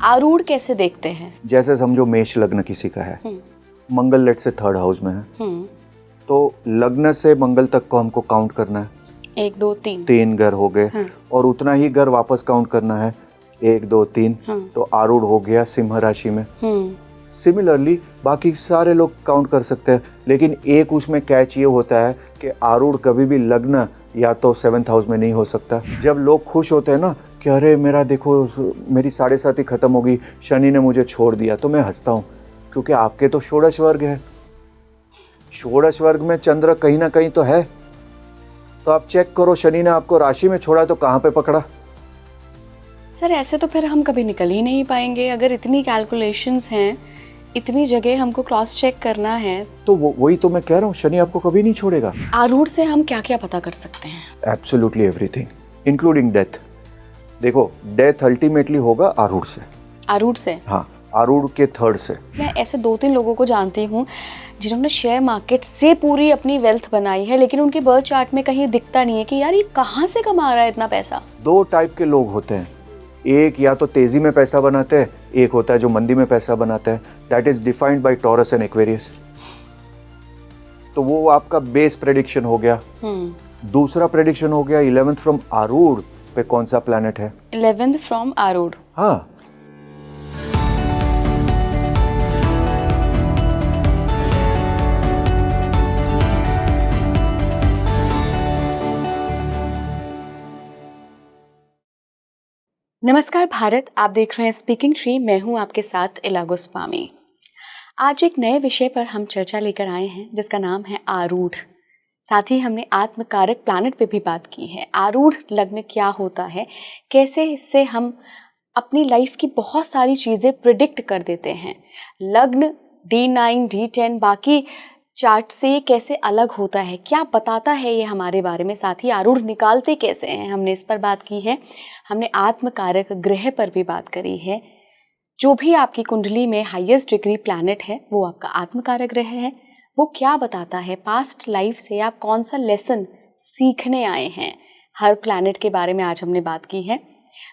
आरूढ़ कैसे देखते हैं? जैसे समझो मेष लग्न किसी का है, मंगल लेट से 3rd हाउस में है, तो लग्न से मंगल तक को हमको काउंट करना है। 1 2 3 3 घर हो गए। हाँ। और उतना ही घर वापस काउंट करना है, 1 2 3। हाँ। तो आरूढ़ हो गया सिंह राशि में। सिमिलरली बाकी सारे लोग काउंट कर सकते हैं, लेकिन एक उसमें कैच ये होता है कि आरूढ़ कभी भी लग्न या तो 7th हाउस में नहीं हो सकता। जब लोग खुश होते हैं ना कि अरे मेरा देखो मेरी 7.5 खत्म हो गई, शनि ने मुझे छोड़ दिया, तो मैं हंसता हूँ, क्योंकि आपके तो षोडश वर्ग है। षोडश वर्ग में चंद्र कहीं ना कहीं तो है, तो आप चेक करो शनि ने आपको राशि में छोड़ा तो कहाँ पे पकड़ा। सर ऐसे तो फिर हम कभी निकल ही नहीं पाएंगे। अगर इतनी कैलकुलेशंस हैं, इतनी जगह हमको क्रॉस चेक करना है, तो वही तो मैं कह रहा हूँ, शनि आपको कभी नहीं छोड़ेगा। आरूढ़ से हम क्या क्या पता कर सकते हैं? Absolutely everything, including death. देखो डेथ अल्टीमेटली होगा आरूढ़ से। आरूढ़ से? हाँ, आरूढ़ के 3rd से। मैं ऐसे 2-3 लोगों को जानती हूँ जिन्होंने शेयर मार्केट से पूरी अपनी वेल्थ बनाई है, लेकिन उनके बर्थ चार्ट में कहीं दिखता नहीं है कि यार ये कहाँ से कमा रहा है इतना पैसा। 2 टाइप के लोग होते हैं, एक या तो तेजी में पैसा बनाते हैं, एक होता है जो मंदी में पैसा बनाता है। That is defined by taurus and Aquarius. तो वो आपका बेस प्रेडिक्शन हो गया। दूसरा प्रेडिक्शन हो गया 11th फ्रॉम आरूढ़ पे कौन सा प्लैनेट है। 11th फ्रॉम आरूढ़? हाँ। नमस्कार भारत, आप देख रहे हैं स्पीकिंग ट्री। मैं हूं आपके साथ इला गोस्वामी। आज एक नए विषय पर हम चर्चा लेकर आए हैं जिसका नाम है आरूढ़। साथ ही हमने आत्मकारक प्लैनेट पे भी बात की है। आरूढ़ लग्न क्या होता है, कैसे इससे हम अपनी लाइफ की बहुत सारी चीज़ें प्रिडिक्ट कर देते हैं। लग्न D9 D10 बाकी चार्ट से कैसे अलग होता है, क्या बताता है ये हमारे बारे में। साथ ही आरूढ़ निकालते कैसे हैं, हमने इस पर बात की है। हमने आत्मकारक ग्रह पर भी बात करी है। जो भी आपकी कुंडली में हाईएस्ट डिग्री प्लैनेट है वो आपका आत्मकारक ग्रह है। वो क्या बताता है, पास्ट लाइफ से आप कौन सा लेसन सीखने आए हैं, हर प्लैनेट के बारे में आज हमने बात की है।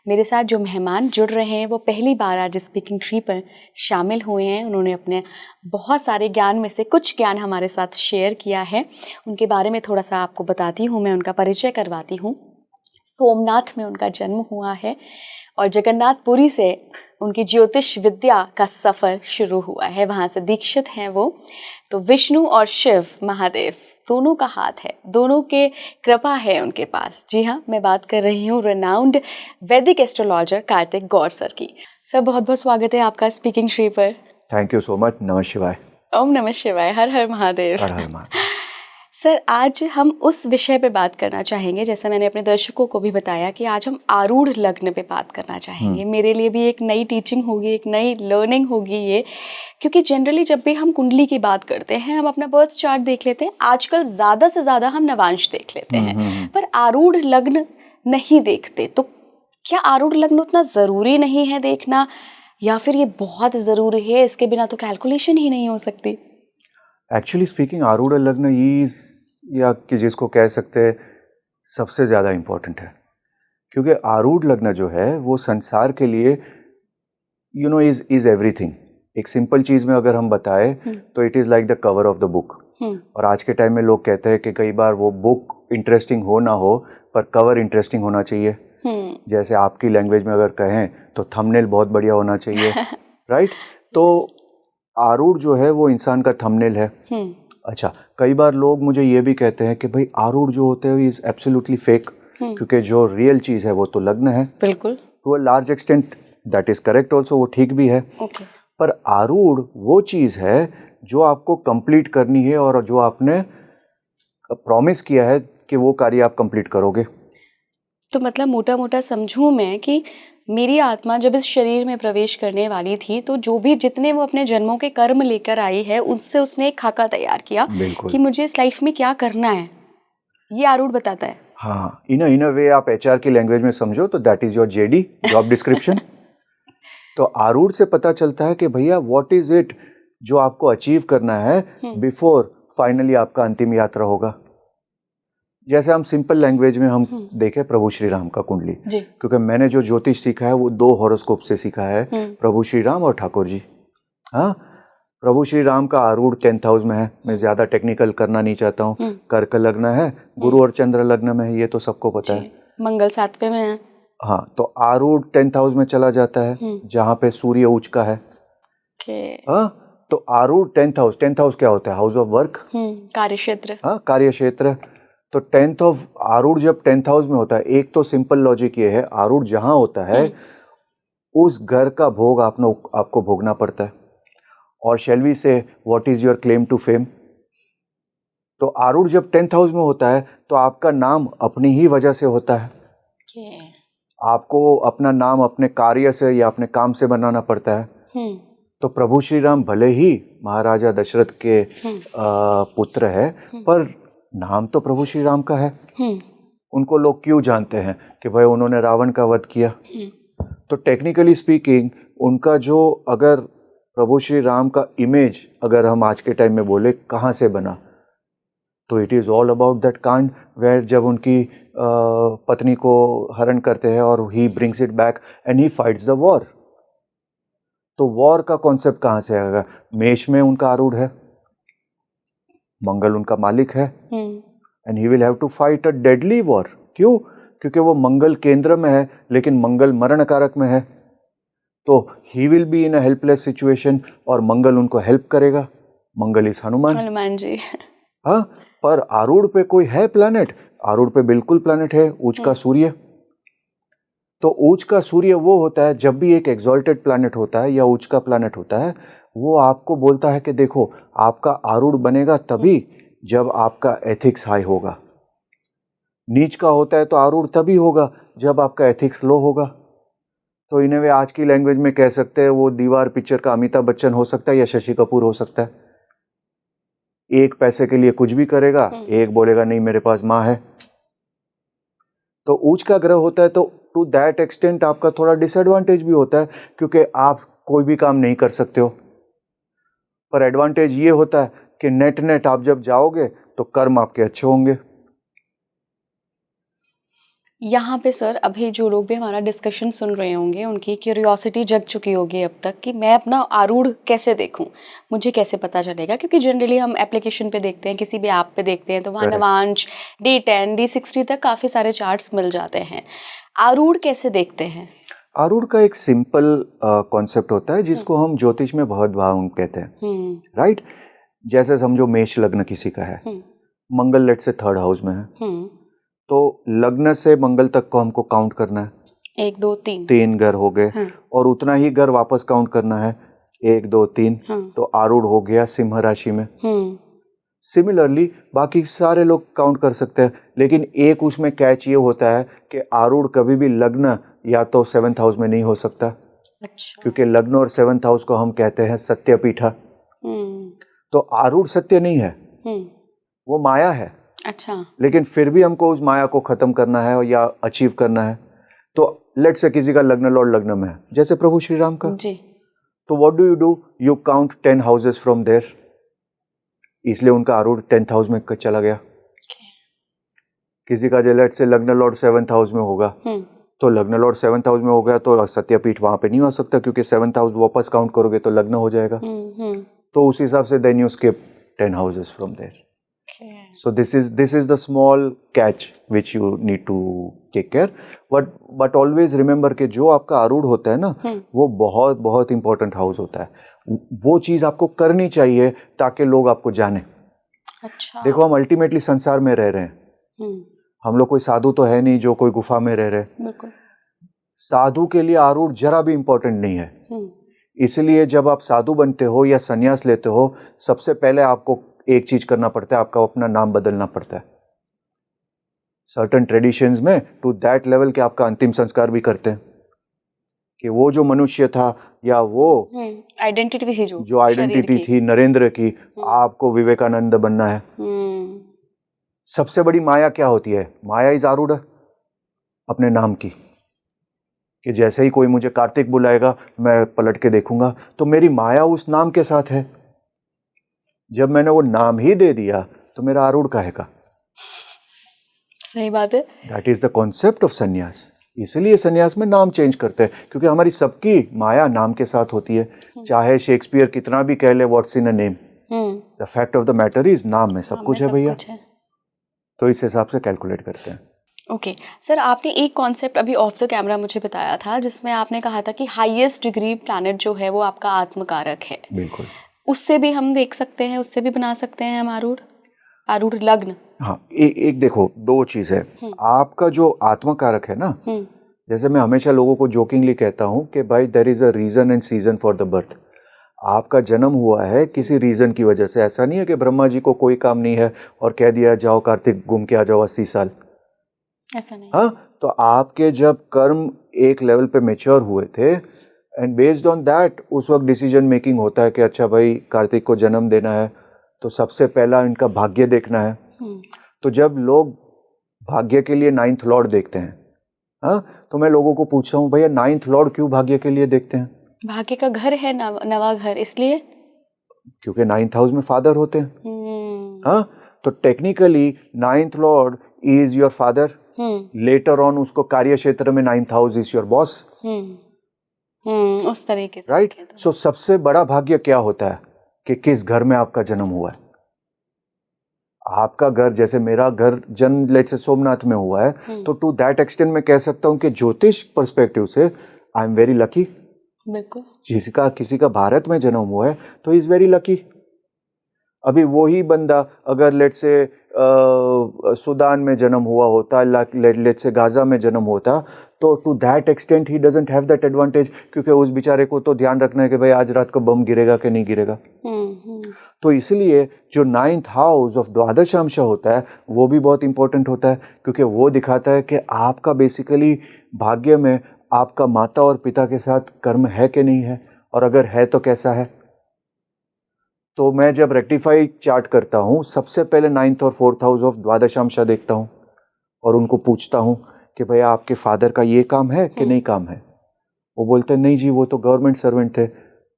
मेरे साथ जो मेहमान जुड़ रहे हैं वो पहली बार आज स्पीकिंग ट्री पर शामिल हुए हैं। उन्होंने अपने बहुत सारे ज्ञान में से कुछ ज्ञान हमारे साथ शेयर किया है। उनके बारे में थोड़ा सा आपको बताती हूँ, मैं उनका परिचय करवाती हूँ। सोमनाथ में उनका जन्म हुआ है और जगन्नाथपुरी से उनकी ज्योतिष विद्या का सफ़र शुरू हुआ है, वहाँ से दीक्षित हैं वो। तो विष्णु और शिव महादेव दोनों का हाथ है, दोनों के कृपा है उनके पास। जी हाँ, मैं बात कर रही हूँ रेनाउंड वैदिक एस्ट्रोलॉजर कार्तिक गौर सर की। सर बहुत बहुत स्वागत है आपका स्पीकिंग ट्री पर। Thank you so much. नमः शिवाय। ओम नमः शिवाय। हर हर महादेव। हर हर महादेव। सर आज हम उस विषय पे बात करना चाहेंगे, जैसा मैंने अपने दर्शकों को भी बताया कि आज हम आरूढ़ लग्न पे बात करना चाहेंगे। मेरे लिए भी एक नई टीचिंग होगी, एक नई लर्निंग होगी ये, क्योंकि जनरली जब भी हम कुंडली की बात करते हैं हम अपना बर्थ चार्ट देख लेते हैं। आजकल ज़्यादा से ज़्यादा हम नवांश देख लेते हैं, पर आरूढ़ लग्न नहीं देखते। तो क्या आरूढ़ लग्न उतना ज़रूरी नहीं है देखना, या फिर ये बहुत ज़रूरी है, इसके बिना तो कैलकुलेशन ही नहीं हो सकती? एक्चुअली स्पीकिंग आरूढ़ लग्न इज, या कि जिसको कह सकते हैं सबसे ज़्यादा इम्पोर्टेंट है, क्योंकि आरूढ़ लग्न जो है वो संसार के लिए इज एवरीथिंग। एक सिंपल चीज़ में अगर हम बताएं तो it is like the cover of the book. और आज के टाइम में लोग कहते हैं कि कई बार वो बुक इंटरेस्टिंग हो ना हो, पर कवर इंटरेस्टिंग होना चाहिए। जैसे आपकी लैंग्वेज में अगर कहें तो थंबनेल बहुत बढ़िया होना चाहिए। राइट? तो आरूढ़ जो है वो इंसान का थंबनेल है। अच्छा, कई बार लोग मुझे ये भी कहते हैं कि भाई आरूढ़ जो होते हैं इज एब्सोल्युटली फेक, क्योंकि जो रियल चीज़ है वो तो लग्न है। बिल्कुल, to a large extent that is correct also, वो ठीक भी है। पर आरूढ़ वो चीज़ है जो आपको कंप्लीट करनी है और जो आपने प्रॉमिस किया है कि वो कार्य आप कंप्लीट करोगे। तो मतलब मोटा मोटा समझूं मैं कि मेरी आत्मा जब इस शरीर में प्रवेश करने वाली थी तो जो भी जितने वो अपने जन्मों के कर्म लेकर आई है उनसे उसने एक खाका तैयार किया कि मुझे इस लाइफ में क्या करना है, ये आरूढ़ बताता है। हाँ, इन अ वे आप एचआर की लैंग्वेज में समझो तो that is your JD, job description. तो आरूढ़ से पता चलता है कि भैया व्हाट इज इट जो आपको अचीव करना है बिफोर फाइनली आपका अंतिम यात्रा होगा। जैसे हम सिंपल लैंग्वेज में हम देखें प्रभु श्री राम का कुंडली, जी। क्योंकि मैंने जो ज्योतिष सीखा है वो 2 हॉरोस्कोप से सीखा है, प्रभु श्री राम और ठाकुर जी। हाँ, प्रभु श्री राम का आरूढ़ 10th हाउस में है, मैं ज्यादा टेक्निकल करना नहीं चाहता हूँ। कर्क लग्न है, गुरु और चंद्र लग्न में है, ये तो सबको पता है। मंगल 7वें में है। हाँ, तो आरूढ़ 10th हाउस में चला जाता है जहाँ पे सूर्य उच्च का है। हाँ, तो आरूढ़ 10th हाउस, 10th हाउस क्या होता है? हाउस ऑफ वर्क, कार्य क्षेत्र। हाँ, कार्य क्षेत्र। तो 10th ऑफ आरूढ़ जब 10th हाउस में होता है, एक तो सिंपल लॉजिक ये है, आरूढ़ जहां होता है उस घर का भोग आपको भोगना पड़ता है। और shall we say what is your claim to fame. तो आरूढ़ जब 10th हाउस में होता है तो आपका नाम अपनी ही वजह से होता है। आपको अपना नाम अपने कार्य से या अपने काम से बनाना पड़ता है। तो प्रभु श्री राम भले ही महाराजा दशरथ के पुत्र है, पर नाम तो प्रभु श्री राम का है। उनको लोग क्यों जानते हैं कि भाई उन्होंने रावण का वध किया। तो टेक्निकली स्पीकिंग उनका जो, अगर प्रभु श्री राम का इमेज अगर हम आज के टाइम में बोले कहाँ से बना, तो it is all about that कांड वेयर जब उनकी पत्नी को हरण करते हैं और he brings it back and he fights the war. तो वॉर का कॉन्सेप्ट कहाँ से आएगा? मेष में उनका आरूढ़ है, मंगल उनका मालिक है, and he will have to fight a deadly war. क्यों? क्योंकि वो मंगल केंद्र में है, लेकिन मंगल मरण कारक में है। तो he will be in a helpless situation और मंगल उनको हेल्प करेगा। मंगल इस हनुमान जी। हाँ, पर आरूढ़ पे कोई है प्लैनेट? आरूढ़ पे बिल्कुल प्लैनेट है, उच्च का सूर्य। तो उच्च का सूर्य वो होता है, जब भी एक एग्जॉल्टेड प्लैनेट होता है या उच्च का प्लैनेट होता है, वो आपको बोलता है कि देखो आपका आरूढ़ बनेगा तभी जब आपका एथिक्स हाई होगा। नीच का होता है तो आरूढ़ तभी होगा जब आपका एथिक्स लो होगा। तो इन्हें वे आज की लैंग्वेज में कह सकते हैं, वो दीवार पिक्चर का अमिताभ बच्चन हो सकता है या शशि कपूर हो सकता है। एक पैसे के लिए कुछ भी करेगा, एक बोलेगा नहीं मेरे पास माँ है। तो उच्च का ग्रह होता है तो टू दैट एक्सटेंट आपका थोड़ा डिसएडवांटेज भी होता है, क्योंकि आप कोई भी काम नहीं कर सकते हो। पर एडवांटेज ये होता है कि नेट आप जब जाओगे तो कर्म आपके अच्छे होंगे। यहाँ पे सर अभी जो लोग भी हमारा डिस्कशन सुन रहे होंगे उनकी क्यूरियोसिटी जग चुकी होगी अब तक कि मैं अपना आरूढ़ कैसे देखूं, मुझे कैसे पता चलेगा। क्योंकि जनरली हम एप्लीकेशन पे देखते हैं, किसी भी ऐप पे देखते हैं तो वहाँ नवांश, D10, D60 तक काफ़ी सारे चार्ट्स मिल जाते हैं। आरूढ़ कैसे देखते हैं? आरूढ़ का एक सिंपल कॉन्सेप्ट होता है जिसको हम ज्योतिष में बहुत भाव कहते हैं, राइट। जैसे समझो मेष लग्न किसी का है, मंगल लेट से 3rd हाउस में है, तो लग्न से मंगल तक को हमको काउंट करना है। 1 2 3 3 घर हो गए, और उतना ही घर वापस काउंट करना है, 1 2 3। तो आरूढ़ हो गया सिंह राशि में। सिमिलरली बाकी सारे लोग काउंट कर सकते हैं, लेकिन एक उसमें कैच ये होता है कि आरूढ़ कभी भी लग्न या तो 7th हाउस में नहीं हो सकता। अच्छा। क्योंकि लग्न और 7th हाउस को हम कहते हैं सत्यपीठा। तो आरूढ़ सत्य नहीं है, वो माया है। अच्छा। लेकिन फिर भी हमको उस माया को खत्म करना है या अचीव करना है। तो लेट से किसी का लग्न लॉर्ड लग्न में है, जैसे प्रभु श्री राम का जी, तो what do? You count 10 houses from there, इसलिए उनका आरूढ़ 10th हाउस में चला गया। किसी का जो लेट से लग्न लॉर्ड 7th हाउस में होगा, तो लग्न लॉर्ड 7th हाउस में हो गया तो सत्यपीठ वहां पे नहीं हो सकता, क्योंकि 7th हाउस वापस काउंट करोगे तो लग्न हो जाएगा। तो उस हिसाब से then you skip 10 houses from there. So this is the small catch which you need to take care, but always remember कि जो आपका आरूढ़ होता है ना, वो बहुत बहुत इंपॉर्टेंट हाउस होता है। वो चीज आपको करनी चाहिए ताकि लोग आपको जाने। अच्छा। देखो हम अल्टीमेटली संसार में रह रहे हैं, हम लोग कोई साधु तो है नहीं जो कोई गुफा में रह रहे हैं। बिल्कुल। साधु के लिए आरूढ़ जरा भी इंपॉर्टेंट नहीं है। इसलिए जब आप साधु बनते हो या संन्यास लेते हो, सबसे पहले आपको एक चीज करना पड़ता है, आपका अपना नाम बदलना पड़ता है। सर्टेन ट्रेडिशंस में टू दैट लेवल के आपका अंतिम संस्कार भी करते हैं कि वो जो मनुष्य था या वो आइडेंटिटी थी, जो आइडेंटिटी थी नरेंद्र की, आपको विवेकानंद बनना है। सबसे बड़ी माया क्या होती है? माया इज आरूढ़, अपने नाम की, कि जैसे ही कोई मुझे कार्तिक बुलाएगा मैं पलट के देखूंगा, तो मेरी माया उस नाम के साथ है। जब मैंने वो नाम ही दे दिया तो मेरा आरूढ़ काहे का? सही बात है। That is the concept of संन्यास। इसलिए संन्यास में नाम चेंज करते हैं, क्योंकि हमारी सबकी माया नाम के साथ होती है। चाहे शेक्सपियर कितना भी कह ले what's in a name, the fact of the matter is नाम में सब कुछ है भैया। तो इस हिसाब से कैलकुलेट करते हैं। ओके सर, आपने एक कॉन्सेप्ट अभी ऑफ द कैमरा मुझे बताया था जिसमें आपने कहा था कि हाईएस्ट डिग्री प्लैनेट जो है वो आपका आत्मकारक है। बिल्कुल। उससे भी हम देख सकते हैं, उससे भी बना सकते हैं हम आरूढ़ लग्न। हाँ, एक देखो, दो चीज है। आपका जो आत्मकारक है ना, जैसे मैं हमेशा लोगों को जोकिंगली कहता हूँ कि भाई there is a reason and season for the birth. आपका जन्म हुआ है किसी रीजन की वजह से। ऐसा नहीं है कि ब्रह्मा जी को कोई काम नहीं है और कह दिया जाओ कार्तिक घूम के आ जाओ 80 साल, ऐसा नहीं। हाँ, तो आपके जब कर्म एक लेवल पे मेच्योर हुए थे एंड बेस्ड ऑन दैट उस वक्त डिसीजन मेकिंग होता है कि अच्छा भाई कार्तिक को जन्म देना है, तो सबसे पहला इनका भाग्य देखना है। तो जब लोग भाग्य के लिए 9th लॉर्ड देखते हैं, हाँ, तो मैं लोगों को पूछता हूँ भैया 9th लॉर्ड क्यों भाग्य के लिए देखते हैं? भाग्य का घर है नवा घर, इसलिए क्योंकि 9th हाउस में फादर होते हैं। हाँ, तो technically 9th Lord is your father. Later on उसको कार्य क्षेत्र में 9th house is your boss. उस तरीके से, राइट। सो सबसे बड़ा भाग्य क्या होता है कि किस घर में आपका जन्म हुआ है। आपका घर, जैसे मेरा घर जन्म लेट्स से सोमनाथ में हुआ है, तो टू दैट एक्सटेंट मैं कह सकता हूँ कि ज्योतिष पर्सपेक्टिव से आई एम वेरी लकी। बिल्कुल। किसी का भारत में जन्म हुआ है तो इज वेरी लकी। अभी वही बंदा अगर लेट्स से सूडान में जन्म हुआ होता, लेट्स से गाजा में जन्म होता, तो to that extent he doesn't have that advantage, क्योंकि उस बेचारे को तो ध्यान रखना है कि भाई आज रात को बम गिरेगा कि नहीं गिरेगा। तो इसलिए जो 9th हाउस ऑफ द्वादशांश होता है वो भी बहुत इंपॉर्टेंट होता है, क्योंकि वो दिखाता है कि आपका बेसिकली भाग्य में आपका माता और पिता के साथ कर्म है कि नहीं है, और अगर है तो कैसा है। तो मैं जब रेक्टिफाई चार्ट करता हूँ सबसे पहले 9th और 4th हाउस ऑफ द्वादशांश देखता हूँ और उनको पूछता हूँ कि भैया आपके फादर का ये काम है कि नहीं काम है। वो बोलते हैं नहीं जी वो तो गवर्नमेंट सर्वेंट थे।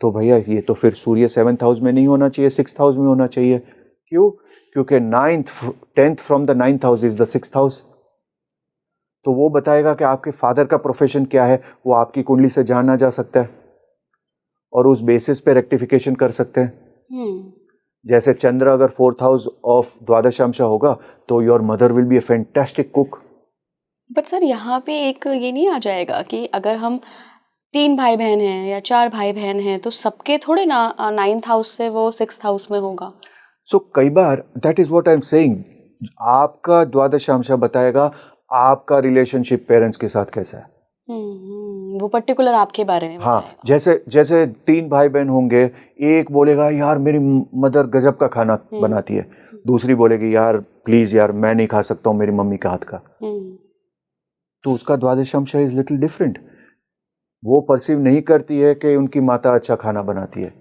तो भैया ये तो फिर सूर्य 7th हाउस में नहीं होना चाहिए, 6th हाउस में होना चाहिए। क्यों? क्योंकि 10th from the 9th house is the 6th house. तो वो बताएगा कि आपके फादर का प्रोफेशन क्या है, वो आपकी कुंडली से जाना जा सकता है और उस बेसिस पे रेक्टिफिकेशन कर सकते हैं। जैसे चंद्र अगर 4th हाउस ऑफ द्वादशांश होगा तो your mother will be a fantastic cook. But sir यहाँ पे एक ये नहीं आ जाएगा कि अगर हम 3 भाई बहन हैं या 4 भाई बहन हैं तो सबके थोड़े ना 9th हाउस से वो 6th हाउस में होगा। सो कई बार that is what I am saying, आपका द्वादशांश बताएगा आपका रिलेशनशिप पेरेंट्स के साथ कैसा है। वो पर्टिकुलर आपके बारे में। हाँ, जैसे 3 भाई बहन होंगे, एक बोलेगा यार मेरी मदर गजब का खाना बनाती है, दूसरी बोलेगी यार प्लीज यार मैं नहीं खा सकता हूँ मेरी मम्मी का हाथ का। तो उसका द्वादशांश इज लिटिल डिफरेंट। वो परसीव नहीं करती है कि उनकी माता अच्छा खाना बनाती है।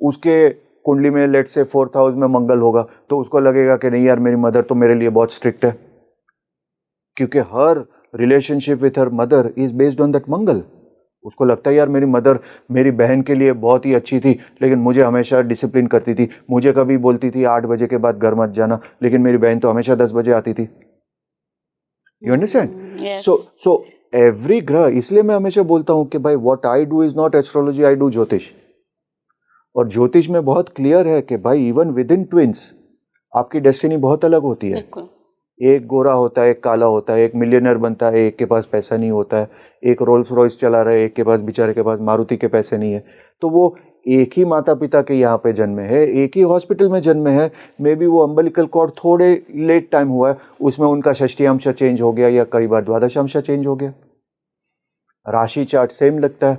उसके कुंडली में लेट्स से 4th हाउस में मंगल होगा तो उसको लगेगा कि नहीं यार मेरी मदर तो मेरे लिए बहुत स्ट्रिक्ट है, क्योंकि हर रिलेशनशिप विथ हर mother is based on that Mangal. उसको लगता है यार मेरी मदर मेरी बहन के लिए बहुत ही अच्छी थी, लेकिन मुझे हमेशा डिसिप्लिन करती थी। मुझे कभी बोलती थी 8 बजे के बाद घर मत जाना, लेकिन मेरी बहन तो हमेशा 10 बजे आती थी। You understand? सो एवरी ग्रह, इसलिए मैं हमेशा बोलता हूं कि भाई what I do is not astrology, I do ज्योतिष। और ज्योतिष में बहुत क्लियर है कि भाई इवन विद इन ट्विंस आपकी डेस्टिनी बहुत अलग होती है। एक गोरा होता है, एक काला होता है, एक मिलियनर बनता है, एक के पास पैसा नहीं होता है, एक रोल्स रॉयस चला रहा है, एक के पास बेचारे के पास मारुति के पैसे नहीं है। तो वो एक ही माता पिता के यहाँ पे जन्मे है, एक ही हॉस्पिटल में जन्मे है, मे बी वो अम्बिलिकल कॉर्ड थोड़े लेट टाइम हुआ है, उसमें उनका षष्टियांश चेंज हो गया या कई बार द्वादशांश चेंज हो गया। राशि चार्ट सेम लगता है।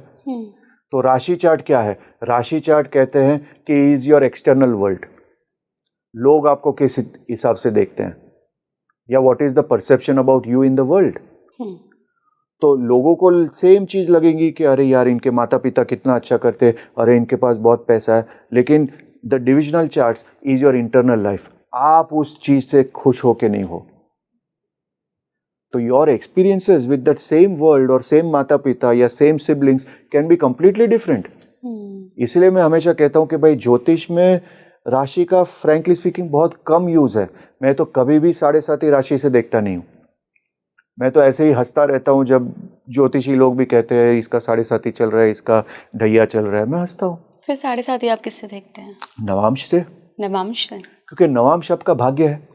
तो राशि चार्ट क्या है? राशि चार्ट कहते हैं कि इज योर एक्सटर्नल वर्ल्ड। लोग आपको किस हिसाब से देखते हैं या what is the perception about you in the world. तो लोगों को सेम चीज लगेगी कि अरे यार इनके माता पिता कितना अच्छा करते, अरे इनके पास बहुत पैसा है, लेकिन the divisional charts is your internal life. आप उस चीज से खुश हो के नहीं हो, तो your experiences with that same world और सेम माता पिता या same siblings can be completely different. इसलिए मैं हमेशा कहता हूं कि भाई ज्योतिष में राशि का फ्रैंकली स्पीकिंग बहुत कम यूज़ है। मैं तो कभी भी 7.5 राशि से देखता नहीं हूँ। मैं तो ऐसे ही हंसता रहता हूँ जब ज्योतिषी लोग भी कहते हैं इसका 7.5 चल रहा है, इसका ढैया चल रहा है, मैं हंसता हूँ। फिर 7.5 आप किससे देखते हैं? नवांश से, नवांश से। क्योंकि नवांश आपका भाग्य है।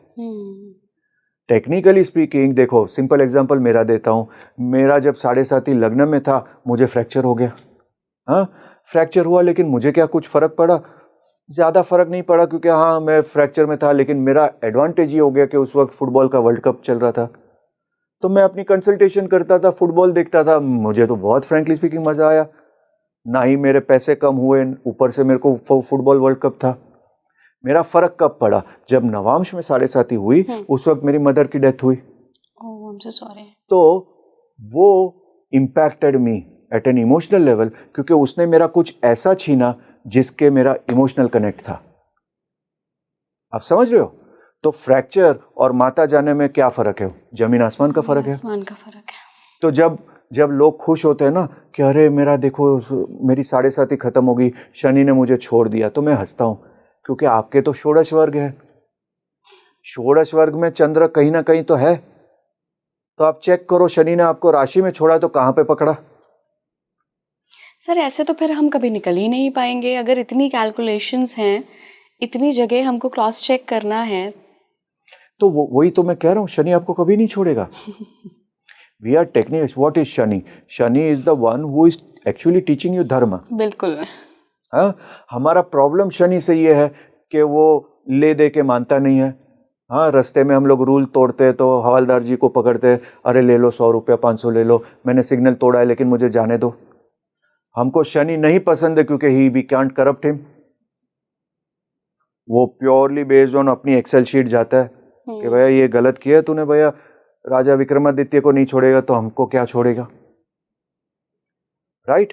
टेक्निकली स्पीकिंग देखो, सिंपल एग्जांपल मेरा देता हूँ। मेरा जब 7.5 लग्न में था, मुझे फ्रैक्चर हो गया। हाँ, फ्रैक्चर हुआ, लेकिन मुझे क्या कुछ फर्क पड़ा? ज़्यादा फर्क नहीं पड़ा, क्योंकि हाँ मैं फ्रैक्चर में था, लेकिन मेरा एडवांटेज ये हो गया कि उस वक्त फुटबॉल का वर्ल्ड कप चल रहा था, तो मैं अपनी कंसल्टेशन करता था, फुटबॉल देखता था। मुझे तो बहुत फ्रैंकली स्पीकिंग मज़ा आया। ना ही मेरे पैसे कम हुए, ऊपर से मेरे को फुटबॉल वर्ल्ड कप था। मेरा फर्क कब पड़ा? जब नवांश में 7.5 हुई, उस वक्त मेरी मदर की डेथ हुई। ओह, आई एम सो सॉरी। तो वो impacted me at an emotional level, क्योंकि उसने मेरा कुछ ऐसा छीना जिसके मेरा इमोशनल कनेक्ट था। आप समझ रहे हो? तो फ्रैक्चर और माता जाने में क्या फर्क है? जमीन आसमान का फर्क है। आसमान का फर्क है। तो जब लोग खुश होते हैं ना कि अरे मेरा देखो मेरी 7.5 खत्म हो गई, शनि ने मुझे छोड़ दिया, तो मैं हंसता हूं, क्योंकि आपके तो षोडश वर्ग है। षोडश वर्ग में चंद्र कहीं ना कहीं तो है। तो आप चेक करो, शनि ने आपको राशि में छोड़ा तो कहां पे पकड़ा? सर ऐसे तो फिर हम कभी निकल ही नहीं पाएंगे। अगर इतनी कैलकुलेशंस हैं, इतनी जगह हमको क्रॉस चेक करना है, तो वही तो मैं कह रहा हूँ, शनि आपको कभी नहीं छोड़ेगा। We are techniques. What is Shani? Shani is the one who is actually teaching you dharma. बिल्कुल। हाँ, हमारा प्रॉब्लम शनि से ये है कि वो ले दे के मानता नहीं है। हाँ, रास्ते में हम लोग रूल तोड़ते हैं तो हवलदार जी को पकड़ते हैं, अरे ले लो 100 रुपया, 500 ले लो, मैंने सिग्नल तोड़ा है लेकिन मुझे जाने दो। हमको शनि नहीं पसंद है, क्योंकि ही वी कांट करप्ट हिम। वो प्योरली बेस्ड ऑन अपनी एक्सेल शीट जाता है कि भैया ये गलत किया तूने, भैया राजा विक्रमादित्य को नहीं छोड़ेगा तो हमको क्या छोड़ेगा? राइट?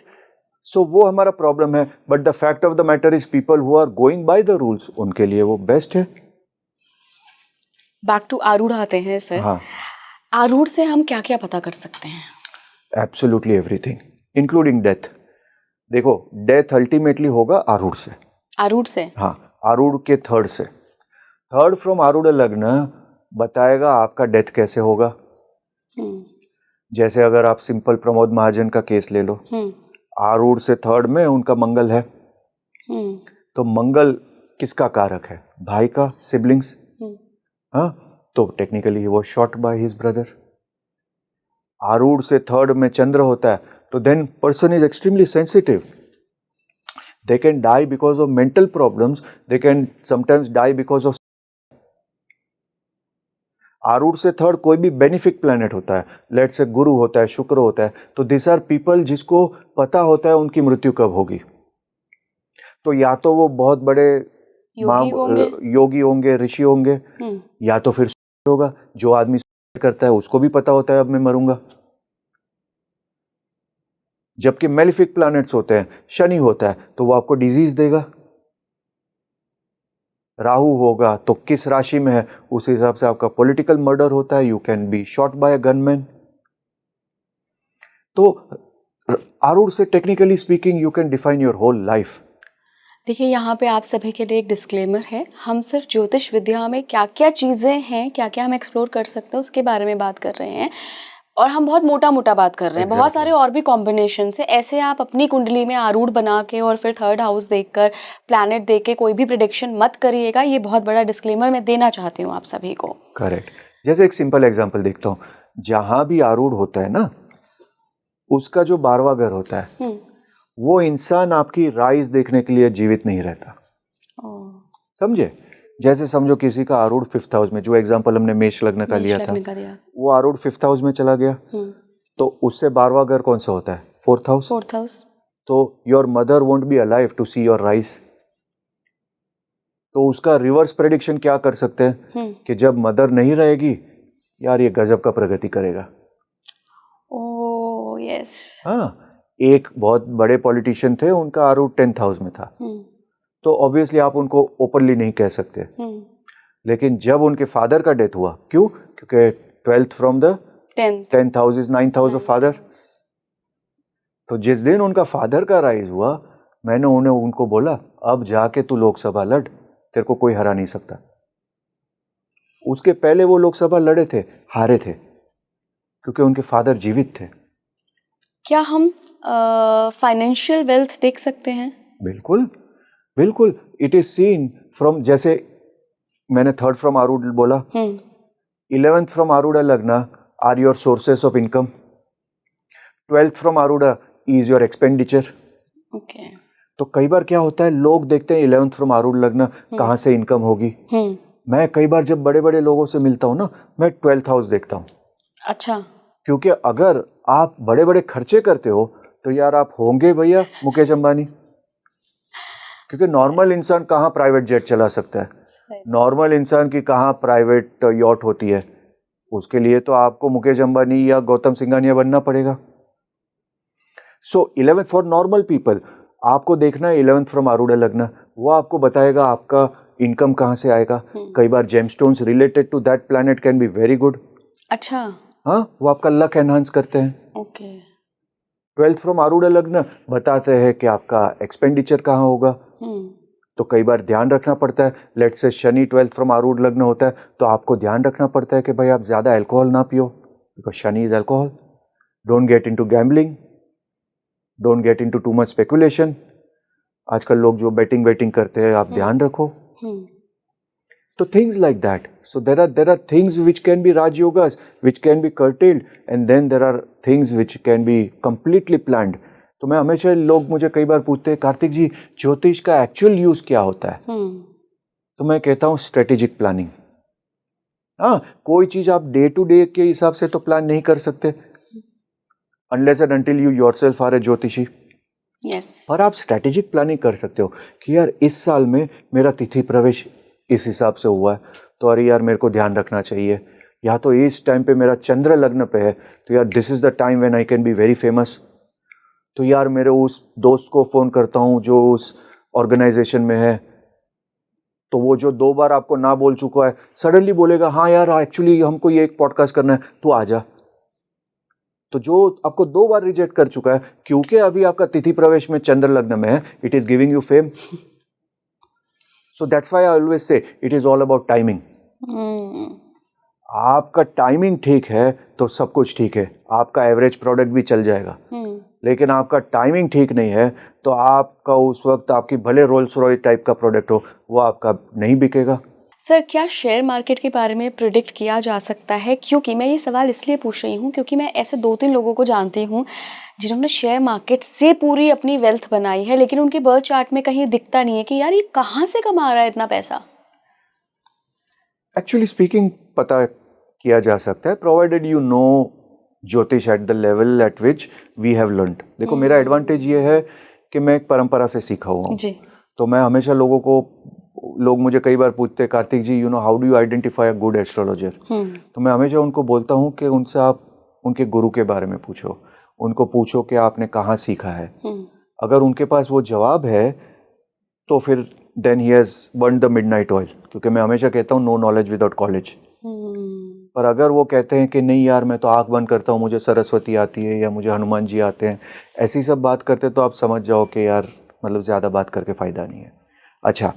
सो वो हमारा प्रॉब्लम है। But the fact of the matter is people who are going by the rules, उनके लिए वो बेस्ट है। बैक टू आरूढ़ आते हैं सर। हाँ, आरूढ़ से हम क्या क्या पता कर सकते हैं? Absolutely everything, including death. देखो, डेथ अल्टीमेटली होगा आरूढ़ से। आरूढ़ से? हाँ, आरूढ़ के थर्ड से। थर्ड फ्रॉम आरूढ़ लग्न बताएगा आपका डेथ कैसे होगा। जैसे अगर आप सिंपल प्रमोद महाजन का केस ले लो, आरूढ़ से थर्ड में उनका मंगल है। तो मंगल किसका कारक है? भाई का, सिबलिंग्स। हाँ, तो technically he was shot by his brother. आरूढ़ से थर्ड में चंद्र होता है, तो then person is extremely sensitive. They can die because of mental problems, they can sometimes die because of. आरूढ़ से थर्ड कोई भी बेनिफिक प्लैनेट होता है, लेट्स से गुरु होता है, शुक्र होता है, तो दिस आर पीपल जिसको पता होता है उनकी मृत्यु कब होगी। तो या तो वो बहुत बड़े योगी होंगे, ऋषि होंगे, या तो फिर होगा जो आदमी करता है उसको भी पता होता है अब मैं मरूंगा। जबकि मेलिफिक प्लैनेट्स होते हैं, शनि होता है तो वो आपको डिजीज देगा। राहु होगा तो किस राशि में है उस हिसाब से आपका पॉलिटिकल मर्डर होता है, you can be shot by a gunman. तो आरूढ़ से technically speaking you can define your whole life. देखिए, यहाँ पे आप सभी के लिए एक डिस्क्लेमर है। हम सिर्फ ज्योतिष विद्या में क्या क्या चीज़ें हैं, क्या क्या हम एक्सप्लोर कर सकते हैं उसके बारे में बात कर रहे हैं, और हम बहुत मोटा मोटा बात कर रहे हैं। बहुत सारे और भी कॉम्बिनेशन है। ऐसे आप अपनी कुंडली में आरूढ़ बना के और फिर थर्ड हाउस देखकर, प्लैनेट देख के कोई भी प्रेडिक्शन मत करिएगा। ये बहुत बड़ा डिस्क्लेमर मैं देना चाहती हूँ आप सभी को। करेक्ट। जैसे एक सिंपल एग्जांपल देखता हूँ, जहां भी आरूढ़ होता है ना, उसका जो 12वां घर होता है, वो इंसान आपकी राइज देखने के लिए जीवित नहीं रहता। समझे? जैसे समझो किसी का आरूढ़ 5th हाउस में, जो एग्जांपल हमने मेष लग्न का लिया था, वो आरूढ़ 5th हाउस में चला गया, तो उससे 12वां घर कौन सा होता है? 4th house. 4th house. तो your mother won't be alive to see your rise. तो उसका रिवर्स प्रेडिक्शन क्या कर सकते हैं कि जब मदर नहीं रहेगी, यार ये गजब का प्रगति करेगा। Oh yes. हाँ, एक बहुत बड़े पॉलिटिशियन थे, उनका आरूढ़ 10th हाउस में था, तो ऑब्वियसली आप उनको ओपनली नहीं कह सकते। लेकिन जब उनके फादर का डेथ हुआ, क्यों? क्योंकि 12th from the 10th house is 9th house of father. तो जिस दिन उनका फादर का राइज हुआ, मैंने उनको बोला अब जाके तू लोकसभा लड़, तेरे को कोई हरा नहीं सकता। उसके पहले वो लोकसभा लड़े थे, हारे थे, क्योंकि उनके फादर जीवित थे। क्या हम फाइनेंशियल वेल्थ देख सकते हैं? बिल्कुल बिल्कुल, इट इज सीन फ्रॉम, जैसे मैंने थर्ड फ्रॉम आरूढ़ बोला, 11th from arudha lagna are your sources of income, 12th from arudha is your expenditure. Okay. तो कई बार क्या होता है, लोग देखते हैं 11th फ्रॉम आरूढ़ लग्न कहाँ से इनकम होगी। मैं कई बार जब बड़े बड़े लोगों से मिलता हूँ ना, मैं 12th हाउस देखता हूँ। अच्छा। क्योंकि अगर आप बड़े बड़े खर्चे करते हो तो यार आप होंगे भैया मुकेश अंबानी। क्योंकि नॉर्मल इंसान कहाँ प्राइवेट जेट चला सकता है, नॉर्मल इंसान की कहाँ प्राइवेट यॉट होती है। उसके लिए तो आपको मुकेश अंबानी या गौतम सिंघानिया बनना पड़ेगा। सो 11th फॉर नॉर्मल पीपल, आपको देखना है 11th फ्रॉम आरूढ़ लग्न, वो आपको बताएगा आपका इनकम कहाँ से आएगा। कई बार gemstones related to that planet can be very good. अच्छा। हाँ, वो आपका लक एनहांस करते हैं। ओके। 12th फ्रॉम आरूढ़ लग्न बताते हैं कि आपका एक्सपेंडिचर कहाँ होगा। तो कई बार ध्यान रखना पड़ता है, let's say Shani 12th from arudha लग्न होता है तो आपको ध्यान रखना पड़ता है कि भाई आप ज़्यादा अल्कोहल ना पियो, because Shani is alcohol. Don't get into gambling, don't get into too much speculation. आजकल लोग जो बेटिंग करते हैं, आप ध्यान रखो। तो things like that. So there are things which can be Raj Yogas, which can be curtailed, and then there are things which can be completely planned. तो मैं हमेशा, लोग मुझे कई बार पूछते हैं कार्तिक जी ज्योतिष का एक्चुअल यूज क्या होता है। तो मैं कहता हूँ स्ट्रेटेजिक प्लानिंग। हाँ, कोई चीज आप डे टू डे के हिसाब से तो प्लान नहीं कर सकते, unless and until you yourself are a ज्योतिषी। पर आप स्ट्रेटेजिक प्लानिंग कर सकते हो कि यार इस साल में मेरा तिथि प्रवेश इस हिसाब से हुआ है, तो अरे यार मेरे को ध्यान रखना चाहिए। या तो इस टाइम पे मेरा चंद्र लग्न पे है, तो यार this is the time when I can be very famous. तो यार मेरे उस दोस्त को फोन करता हूँ जो उस ऑर्गेनाइजेशन में है, तो वो जो 2 बार आपको ना बोल चुका है सडनली बोलेगा हाँ यार एक्चुअली हमको ये एक पॉडकास्ट करना है, तू आ जा। तो जो आपको 2 बार रिजेक्ट कर चुका है क्योंकि अभी आपका तिथि प्रवेश में चंद्र लग्न में है, it is giving you fame. So that's why I always say it is all about timing. आपका टाइमिंग ठीक है तो सब कुछ ठीक है, आपका एवरेज प्रोडक्ट भी चल जाएगा। लेकिन आपका टाइमिंग ठीक नहीं है तो आपका उस वक्त आपकी भले रोल्स रॉयस टाइप का प्रोडक्ट हो, वो आपका नहीं बिकेगा। सर, क्या शेयर मार्केट के बारे में प्रिडिक्ट किया जा सकता है? क्योंकि मैं ये सवाल इसलिए पूछ रही हूँ क्योंकि मैं ऐसे 2-3 लोगों को जानती हूँ जिन्होंने शेयर मार्केट से पूरी अपनी वेल्थ बनाई है, लेकिन उनके बर्थ चार्ट में कहीं दिखता नहीं है कि यार ये कहाँ से कमा रहा है इतना पैसा। एक्चुअली स्पीकिंग पता किया जा सकता है, provided you know jyotish at the level at which we have learned. देखो मेरा एडवांटेज ये है कि मैं एक परंपरा से सीखा हुआ हूँ। तो मैं हमेशा लोग मुझे कई बार पूछते हैं Kartik ji you know how do you identify a good astrologer. तो मैं हमेशा उनको बोलता हूँ कि उनसे आप उनके गुरु के बारे में पूछो, उनको पूछो कि आपने कहाँ सीखा है। अगर उनके पास वो जवाब है तो फिर then he has burn the midnight oil, क्योंकि मैं हमेशा कहता हूँ नो नॉलेज विदाउट कॉलेज। पर अगर वो कहते हैं कि नहीं यार मैं तो आँख बंद करता हूँ, मुझे सरस्वती आती है या मुझे हनुमान जी आते हैं, ऐसी सब बात करते, तो आप समझ जाओ कि यार मतलब ज़्यादा बात करके फ़ायदा नहीं है। अच्छा,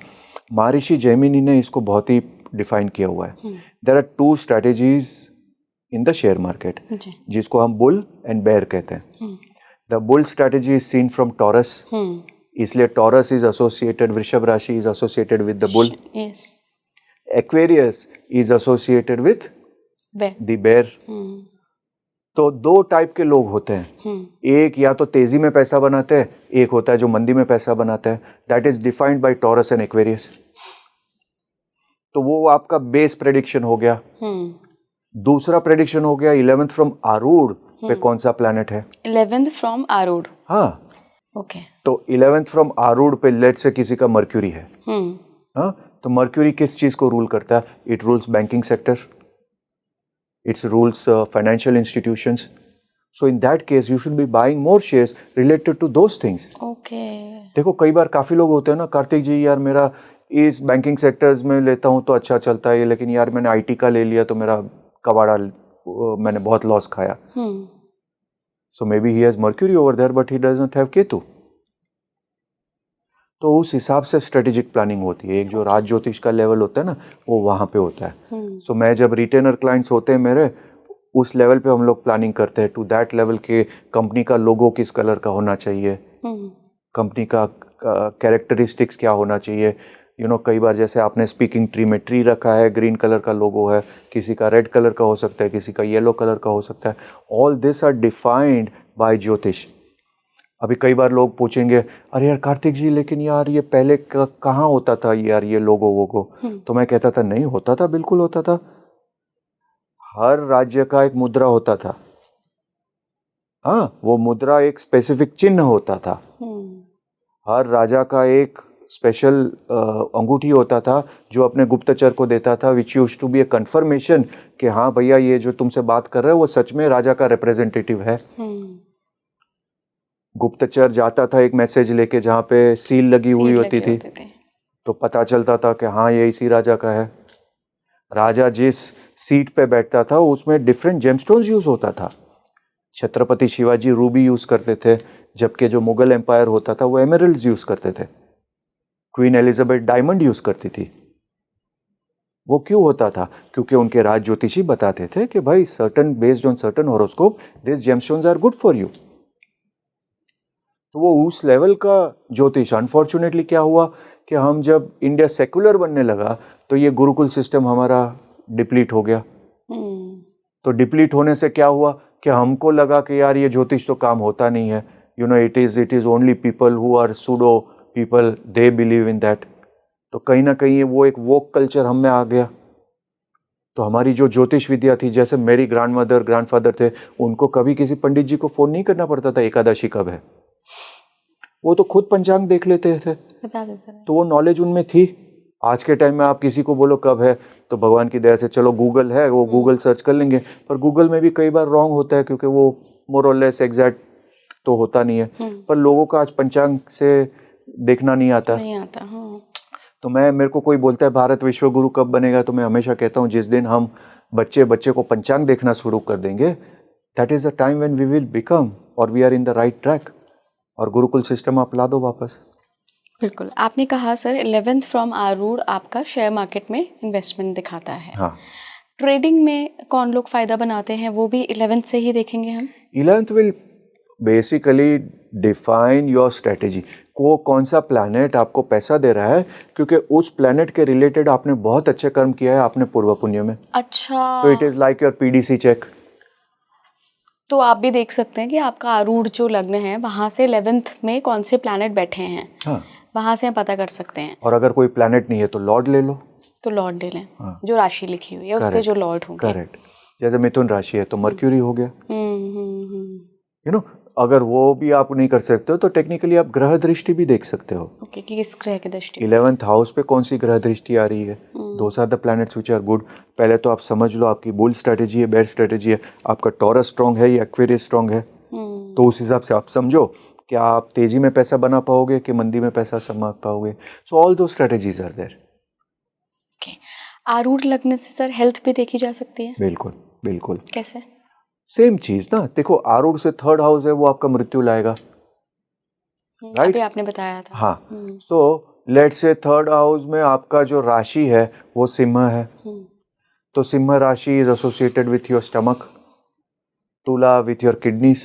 महर्षि जैमिनी ने इसको बहुत ही डिफाइन किया हुआ है। There are 2 strategies in the share market, जिसको हम बुल एंड बेयर कहते हैं। The bull strategy is seen from Taurus, इसलिए टॉरस इज एसोसिएटेड, वृषभ राशि is associated with the bull. Aquarius is associated with the bear. तो 2 type के लोग होते हैं, एक या तो तेजी में पैसा बनाते हैं, एक होता है जो मंदी में पैसा बनाता है। That is defined by taurus and Aquarius. तो वो आपका बेस प्रेडिक्शन हो गया। दूसरा प्रेडिक्शन हो गया 11th फ्रॉम आरूढ़ पे कौन सा प्लैनेट है। 11th फ्रॉम आरूढ़, हाँ ओके। तो 11th फ्रॉम आरूढ़ पे लेट से किसी का मर्क्यूरी है। हाँ, तो मर्क्यूरी किस चीज को रूल करता है? It rules banking sector, it rules financial institutions. So in that case you should be buying more shares related to those things. Okay. देखो कई बार काफ़ी लोग होते हैं ना, कार्तिक जी यार मेरा इस बैंकिंग सेक्टर्स में लेता हूँ तो अच्छा चलता है, लेकिन यार मैंने आईटी का ले लिया तो मेरा कबाड़ा मैंने बहुत लॉस खाया। So maybe he has Mercury over there but he does not have Ketu. तो उस हिसाब से स्ट्रेटेजिक प्लानिंग होती है। एक जो राज ज्योतिष का लेवल होता है ना, वो वहाँ पे होता है। सो मैं जब रिटेनर क्लाइंट्स होते हैं मेरे, उस लेवल पे हम लोग प्लानिंग करते हैं। टू दैट लेवल के कंपनी का लोगो किस कलर का होना चाहिए, कंपनी का कैरेक्टरिस्टिक्स क्या होना चाहिए। कई बार जैसे आपने स्पीकिंग ट्री में ट्री रखा है, ग्रीन कलर का लोगो है, किसी का रेड कलर का हो सकता है, किसी का येलो कलर का हो सकता है। All this are defined by jyotish. अभी कई बार लोग पूछेंगे, अरे यार कार्तिक जी, लेकिन यार ये पहले कहाँ होता था यार ये लोगो वोगो। तो मैं कहता था नहीं होता था, बिल्कुल होता था। हर राज्य का एक मुद्रा होता था। हाँ, वो मुद्रा एक स्पेसिफिक चिन्ह होता था। हर राजा का एक स्पेशल अंगूठी होता था जो अपने गुप्तचर को देता था, which used to be a confirmation कि हाँ भैया ये जो तुमसे बात कर रहे हो वो सच में राजा का रिप्रेजेंटेटिव है। गुप्तचर जाता था एक मैसेज लेके जहाँ पे सील लगी हुई होती थी, तो पता चलता था कि हाँ ये इसी राजा का है। राजा जिस सीट पे बैठता था उसमें डिफरेंट जेमस्टोन्स यूज होता था। छत्रपति शिवाजी रूबी यूज करते थे, जबकि जो मुगल एम्पायर होता था वो एमरल्ड्स यूज करते थे। क्वीन एलिजाबेथ डायमंड यूज करती थी। वो क्यों होता था? क्योंकि उनके राज ज्योतिषी बताते थे कि भाई certain based on certain horoscope this gemstones are good for you. तो वो उस लेवल का ज्योतिष। अनफॉर्चुनेटली क्या हुआ कि हम जब इंडिया सेकुलर बनने लगा तो ये गुरुकुल सिस्टम हमारा डिप्लीट हो गया। तो डिप्लीट होने से क्या हुआ कि हमको लगा कि यार ये ज्योतिष तो काम होता नहीं है। It is only people who are pseudo people, they believe in that. तो कहीं ना कहीं वो एक वोक कल्चर हम में आ गया। तो हमारी जो ज्योतिष विद्या थी, जैसे मेरी ग्रैंडमदर ग्रैंडफादर थे, उनको कभी किसी पंडित जी को फोन नहीं करना पड़ता था एकादशी कब है। वो तो खुद पंचांग देख लेते थे, बता देते थे। तो वो नॉलेज उनमें थी। आज के टाइम में आप किसी को बोलो कब है, तो भगवान की दया से चलो गूगल है, वो गूगल सर्च कर लेंगे। पर गूगल में भी कई बार रॉन्ग होता है, क्योंकि वो मोर और लेस एग्जैक्ट तो होता नहीं है। पर लोगों का आज पंचांग से देखना नहीं आता। हाँ। तो मेरे को कोई बोलता है भारत विश्व गुरु कब बनेगा, तो मैं हमेशा कहता हूँ जिस दिन हम बच्चे को पंचांग देखना शुरू कर देंगे, that is the time when we will become और we are in the right track. और गुरुकुल सिस्टम आप ला दो वापस। बिल्कुल। आपने कहा सर 11th फ्रॉम आरूढ़ आपका शेयर मार्केट में इन्वेस्टमेंट दिखाता है। हाँ। ट्रेडिंग में कौन लोग फायदा बनाते हैं, वो भी 11th से ही देखेंगे हम। 11th will basically define your strategy. कौन सा प्लैनेट आपको पैसा दे रहा है, क्योंकि उस प्लैनेट के रिलेटेड आपने बहुत अच्छे कर्म किया है आपने पूर्व पुण्य में। अच्छा। तो it is like your PDC cheque. तो आप भी देख सकते हैं कि आपका आरूढ़ जो लग्न है वहां से 11th में कौन से प्लैनेट बैठे हैं। हाँ। वहां से हम पता कर सकते हैं। और अगर कोई प्लैनेट नहीं है तो लॉर्ड ले लो। तो लॉर्ड ले लें। हाँ। जो राशि लिखी हुई है उसके जो लॉर्ड होंगे। करेक्ट। जैसे मिथुन राशि है तो मर्क्यूरी हो गया। अगर वो भी आप नहीं कर सकते हो तो टेक्निकली आप ग्रह दृष्टि भी देख सकते हो। ओके, कि किस ग्रह की दृष्टि। 11th हाउस पे कौन सी ग्रह दृष्टि आ रही है। Those are the planets which are good. पहले तो आप समझ लो आपकी बुल स्ट्रेटेजी है, बेयर स्ट्रेटेजी है, आपका टॉरस स्ट्रांग है या एक्वेरियस स्ट्रांग है। तो उस हिसाब से आप समझो क्या आप तेजी में पैसा बना पाओगे कि मंदी में पैसा संभाल पाओगे। सो ऑल दो स्ट्रेटेजीज आर देयर। आरूढ़ लग्न से सर हेल्थ भी देखी जा सकती है। बिल्कुल बिल्कुल। कैसे? सेम चीज ना, देखो आरूढ़ से 3rd हाउस है, वो आपका मृत्यु लाएगा। राइट, अभी आपने बताया था। हाँ। So let's say 3rd house में आपका जो राशि है वो सिंह है। तो सिंह राशि is associated with your stomach, तुला विथ योर किडनीज।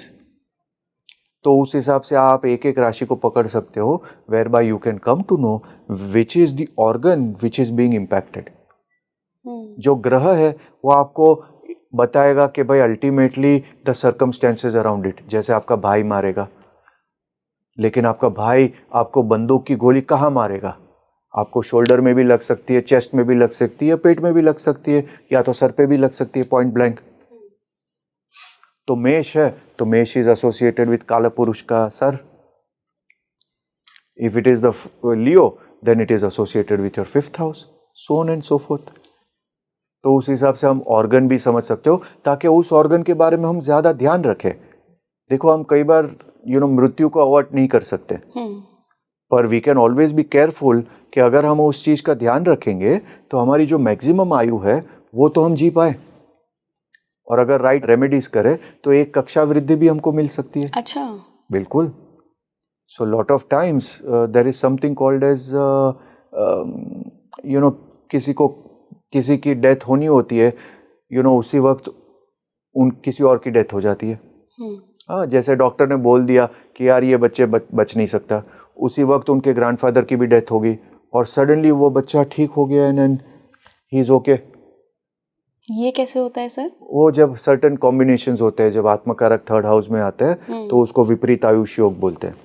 तो उस हिसाब से आप एक एक राशि को पकड़ सकते हो, whereby you can come to know which is the organ which is being impacted. जो ग्रह है वो आपको बताएगा कि भाई ultimately the circumstances around it. जैसे आपका भाई मारेगा, लेकिन आपका भाई आपको बंदूक की गोली कहाँ मारेगा? आपको शोल्डर में भी लग सकती है, चेस्ट में भी लग सकती है, पेट में भी लग सकती है, या तो सर पे भी लग सकती है पॉइंट ब्लैंक। तो मेष है तो मेष इज एसोसिएटेड विथ काला पुरुष का सर। If it is the Leo then it is associated with your 5th house, so on and so forth. तो उस हिसाब से हम ऑर्गन भी समझ सकते हो, ताकि उस ऑर्गन के बारे में हम ज्यादा ध्यान रखें। देखो हम कई बार मृत्यु को अवॉइड नहीं कर सकते, पर we can always be careful कि अगर हम उस चीज का ध्यान रखेंगे तो हमारी जो मैक्सिमम आयु है वो तो हम जी पाए। और अगर राइट रेमेडीज करें तो एक कक्षा वृद्धि भी हमको मिल सकती है। अच्छा। बिल्कुल। So lot of times there is something called as किसी की डेथ होनी होती है, उसी वक्त किसी और की डेथ हो जाती है। हाँ, जैसे डॉक्टर ने बोल दिया कि यार ये बच्चे बच नहीं सकता, उसी वक्त उनके ग्रैंडफादर की भी डेथ होगी और सडनली वो बच्चा ठीक हो गया एंड ही इज ओके। ये कैसे होता है सर? वो जब सर्टेन कॉम्बिनेशंस होते हैं, जब आत्मकारक थर्ड हाउस में आता है तो उसको विपरीत आयुष्य योग बोलते हैं।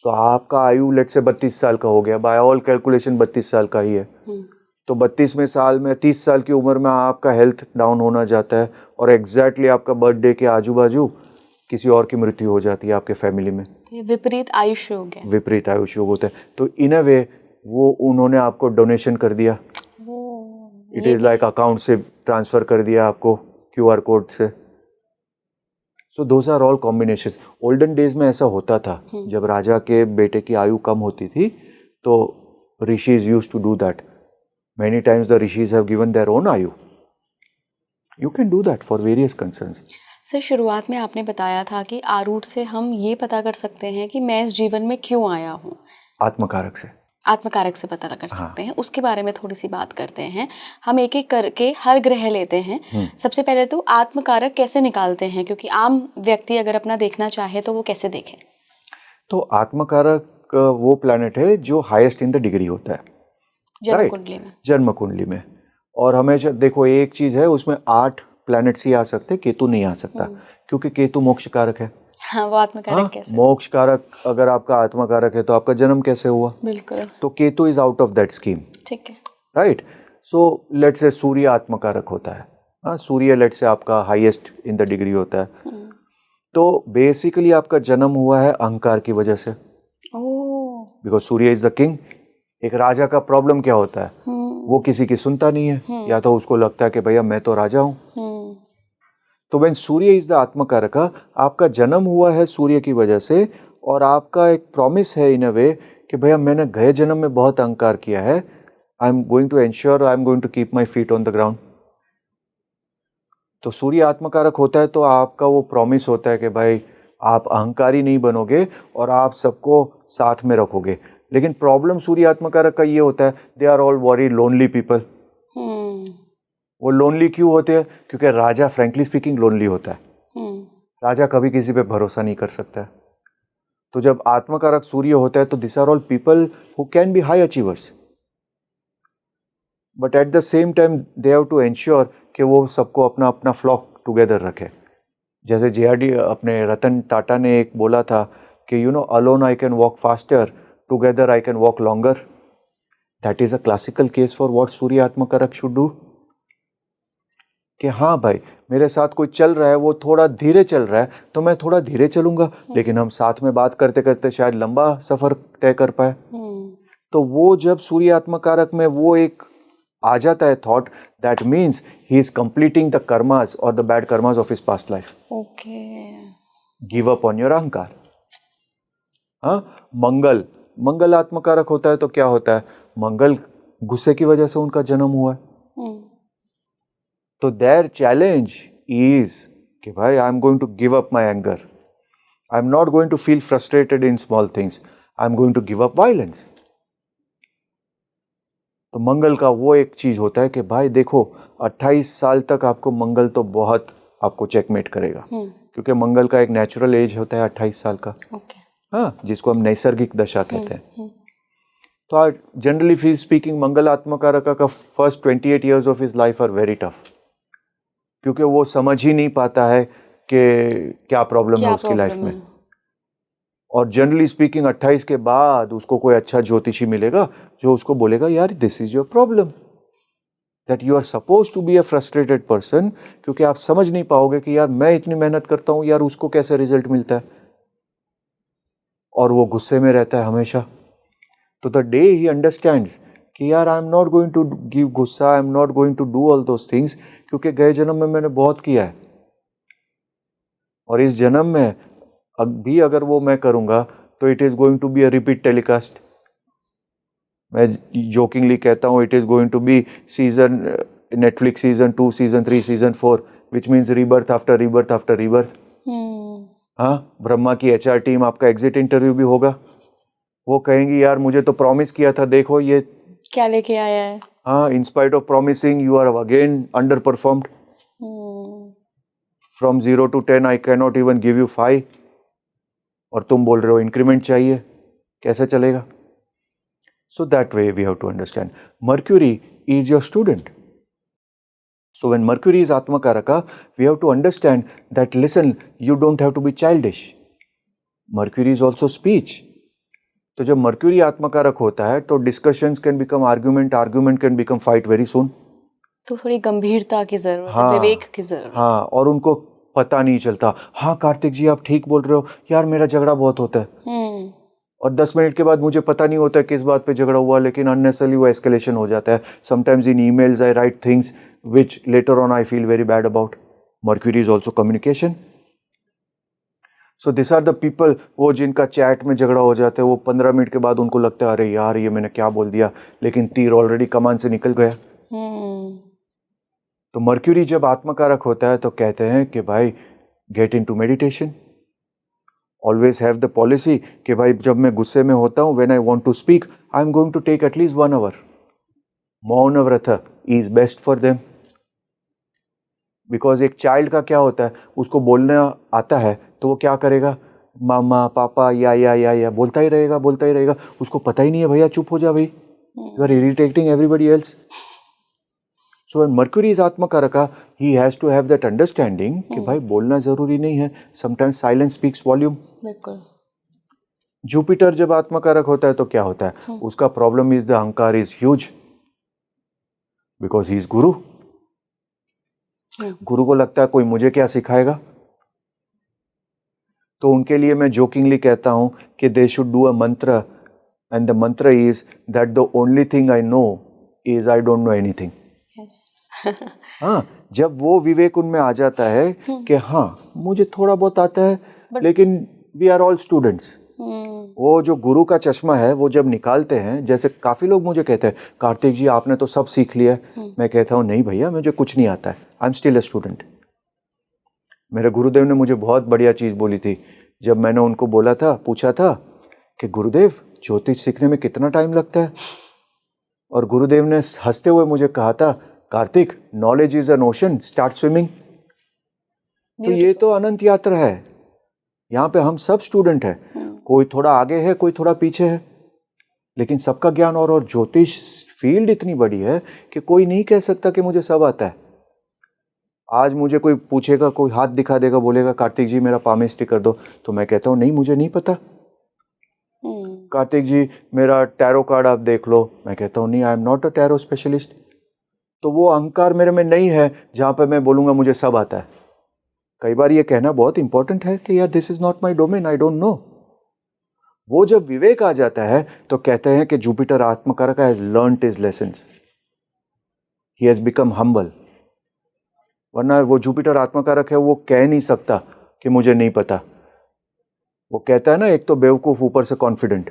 तो आपका आयु लेट से 32 साल का हो गया, बाय ऑल कैलकुलेशन 32 साल का ही है, तो 32वें साल में 30 साल की उम्र में आपका हेल्थ डाउन होना जाता है और एग्जैक्टली आपका बर्थडे के आजू बाजू किसी और की मृत्यु हो जाती है आपके फैमिली में। विपरीत आयुष्य योग है। विपरीत आयुष्य योग होता है। तो इन अ वे वो उन्होंने आपको डोनेशन कर दिया, इट इज लाइक अकाउंट से ट्रांसफर कर दिया आपको QR कोड से। So those are all combination. Olden days में ऐसा होता था, जब राजा के बेटे की आयु कम होती थी तो rishis used to do that. Many times the rishis have given their own आयु। You can do that for various concerns. Sir, शुरुआत में आपने बताया था कि आरूढ़ से हम ये पता कर सकते हैं कि मैं इस जीवन में क्यों आया हूँ। आत्मकारक से। आत्मकारक से पता कर सकते हैं। उसके बारे में थोड़ी सी बात करते हैं। हम एक एक करके हर ग्रह लेते हैं। सबसे पहले तो आत्मकारक कैसे निकालते हैं, क्योंकि आम व्यक्ति अगर अपना देखना चाहे तो वो कैसे देखे? तो आत्मकारक वो प्लैनेट है जो हाईएस्ट इन द डिग्री होता है जन्म कुंडली में। जन्म कुंडली में। और हमेशा देखो, एक चीज है उसमें 8 प्लैनेट्स ही आ सकते, केतु नहीं आ सकता, क्योंकि केतु मोक्ष कारक है। हाँ, वो आत्मकारक कैसे? मोक्ष कारक अगर आपका आत्मकारक है तो आपका जन्म कैसे हुआ? बिल्कुल। तो Ketu is out of that scheme. ठीक है, राइट। सो लेट से सूर्य आत्मकारक होता है। हाँ, सूर्य लेट से आपका हाईएस्ट इन द डिग्री होता है। तो बेसिकली आपका जन्म हुआ है अहंकार की वजह से, because Surya is the king. एक राजा का प्रॉब्लम क्या होता है? वो किसी की सुनता नहीं है, या तो उसको लगता है कि भैया मैं तो राजा हूं। तो व्हेन सूर्य इज द आत्मकारक, आपका जन्म हुआ है सूर्य की वजह से, और आपका एक प्रॉमिस है इन अ वे कि भैया मैंने गए जन्म में बहुत अहंकार किया है, I am going to ensure I am going to keep my feet on the ground. तो सूर्य आत्मकारक होता है तो आपका वो प्रॉमिस होता है कि भाई आप अहंकारी नहीं बनोगे और आप सबको साथ में रखोगे। लेकिन प्रॉब्लम सूर्य आत्मकारक का ये होता है, they are all very lonely people. वो लोनली क्यों होते हैं? क्योंकि राजा फ्रैंकली स्पीकिंग लोनली होता है। राजा कभी किसी पे भरोसा नहीं कर सकता है। तो जब आत्मकारक सूर्य होता है तो this are all people who can be high achievers, but at the same time they have to ensure कि वो सबको अपना अपना फ्लॉक टुगेदर रखे। जैसे JRD अपने रतन टाटा ने एक बोला था कि alone I can walk faster, together I can walk longer. That is a classical case for what सूर्य आत्मकारक शुड डू। कि हाँ भाई, मेरे साथ कोई चल रहा है, वो थोड़ा धीरे चल रहा है तो मैं थोड़ा धीरे चलूंगा, लेकिन हम साथ में बात करते करते शायद लंबा सफर तय कर पाए। तो वो जब सूर्य आत्मकारक में वो एक आ जाता है thought, that means he is completing the karmas और the bad karmas of his past life. Give up on your अहंकार। हाँ, मंगल आत्मकारक होता है तो क्या होता है? मंगल गुस्से की वजह से उनका जन्म हुआ है। तो देयर चैलेंज इज कि भाई I am going to give up my anger, I am not going to feel frustrated in small things, I am going to give up violence. तो मंगल का वो एक चीज होता है कि भाई देखो, 28 साल तक आपको मंगल तो बहुत आपको चेकमेट करेगा, क्योंकि मंगल का एक नेचुरल एज होता है 28 साल का। हाँ, जिसको हम नैसर्गिक दशा कहते हैं। तो जनरली स्पीकिंग मंगल आत्मकारक का first 28 years of his life are very tough, क्योंकि वो समझ ही नहीं पाता है कि क्या प्रॉब्लम है उसकी लाइफ में। और जनरली स्पीकिंग 28 के बाद उसको कोई अच्छा ज्योतिषी मिलेगा जो उसको बोलेगा, यार this is your problem, that you are suppose to be a frustrated person, क्योंकि आप समझ नहीं पाओगे कि यार मैं इतनी मेहनत करता हूं, यार उसको कैसे रिजल्ट मिलता है, और वो गुस्से में रहता है हमेशा। तो द डे ही अंडरस्टैंड्स कि यार I am not going to give गुस्सा, I am not going to do all those things, क्योंकि गए जन्म में मैंने बहुत किया है, और इस जन्म में भी अगर वो मैं करूंगा तो it is going to be a repeat telecast. मैं जोकिंगली कहता हूँ it is going to be season Netflix season 2, season 3, season 4, which means rebirth after rebirth after rebirth. हाँ, ब्रह्मा की HR टीम, आपका एग्जिट इंटरव्यू भी होगा, वो कहेंगी यार मुझे तो प्रॉमिस किया था, देखो ये क्या लेके आया है। हाँ, in spite of promising you are again underperformed. From 0 to 10 I can not even give you 5 और तुम बोल रहे हो इंक्रीमेंट चाहिए, कैसे चलेगा? So that way we have to understand Mercury is your student. So when Mercury is Atmakaraka, we have to understand that listen, you don't have to be childish. Mercury is also speech. तो जब Mercury आत्मकारक होता है तो discussions can become argument, argument can become fight very soon. तो थोड़ी गंभीरता की जरूरत है, हाँ, विवेक की जरूरत। हाँ, और उनको पता नहीं चलता, हाँ कार्तिक जी आप ठीक बोल रहे हो यार, मेरा झगड़ा बहुत होता है और 10 मिनट के बाद मुझे पता नहीं होता है किस बात पे झगड़ा हुआ, लेकिन अननेसेसरली वो एस्केलेशन हो जाता है. Sometimes in emails I right things which later on I feel very bad about. Mercury is also communication. So these are the people वो जिनका चैट में झगड़ा हो जाता है, वो 15 मिनट के बाद उनको लगता है अरे यार ये मैंने क्या बोल दिया, लेकिन तीर ऑलरेडी कमान से निकल गया. तो मर्क्यूरी जब आत्मकारक होता है तो कहते हैं कि भाई get into meditation. Always have the policy कि भाई जब मैं गुस्से में होता हूँ, when I want to speak I am going to take at least 1 hour. मौन व्रत is best for them. Because एक चाइल्ड का क्या होता है, उसको बोलना आता है तो वो क्या करेगा, मामा पापा या बोलता ही रहेगा. उसको पता ही नहीं है भैया चुप हो जा भाई, you are irritating everybody else. So when mercury is आत्मकारका, he has to have that understanding कि भाई बोलना जरूरी नहीं है, समटाइम्स साइलेंस स्पीक्स वॉल्यूम. बिल्कुल. जुपिटर जब आत्मकारक होता है तो क्या होता है, उसका प्रॉब्लम इज द अहंकार is huge because he is Guru. Guru को लगता है कोई मुझे क्या सिखाएगा, तो उनके लिए मैं जोकिंगली कहता हूं कि दे शुड डू अ मंत्र एंड द मंत्र is that the only thing I know is I don't know anything. हाँ, जब वो विवेक उनमें आ जाता है कि हाँ मुझे थोड़ा बहुत आता है, लेकिन वी आर ऑल स्टूडेंट्स. वो जो गुरु का चश्मा है वो जब निकालते हैं, जैसे काफ़ी लोग मुझे कहते हैं कार्तिक जी आपने तो सब सीख लिया है. मैं कहता हूँ नहीं भैया, मुझे कुछ नहीं आता है, I am still a student. मेरे गुरुदेव ने मुझे बहुत बढ़िया चीज़ बोली थी. जब मैंने उनको बोला था, पूछा था कि गुरुदेव ज्योतिष सीखने में कितना टाइम लगता है, और गुरुदेव ने हंसते हुए मुझे कहा था Kartik knowledge is an ocean, start swimming. तो ये तो अनंत यात्रा है, यहाँ पे हम सब स्टूडेंट हैं. कोई थोड़ा आगे है, कोई थोड़ा पीछे है, लेकिन सबका ज्ञान और ज्योतिष फील्ड इतनी बड़ी है कि कोई नहीं कह सकता कि मुझे सब आता है. आज मुझे कोई पूछेगा, कोई हाथ दिखा देगा, बोलेगा कार्तिक जी मेरा पामिस्ट्री कर दो, तो मैं कहता हूँ नहीं मुझे नहीं पता. कार्तिक जी मेरा टैरो कार्ड आप देख लो, मैं कहता हूँ नहीं आई am not a tarot specialist. तो वो अहंकार मेरे में नहीं है जहाँ पे मैं बोलूँगा मुझे सब आता है. कई बार ये कहना बहुत इंपॉर्टेंट है कि यार this is not my domain, I don't know. वो जब विवेक आ जाता है तो कहते हैं कि जुपिटर आत्मकारक has learned his lessons, he has become humble. वरना वो जुपिटर आत्मकारक है, वो कह नहीं सकता कि मुझे नहीं पता. वो कहता है ना, एक तो बेवकूफ ऊपर से कॉन्फिडेंट.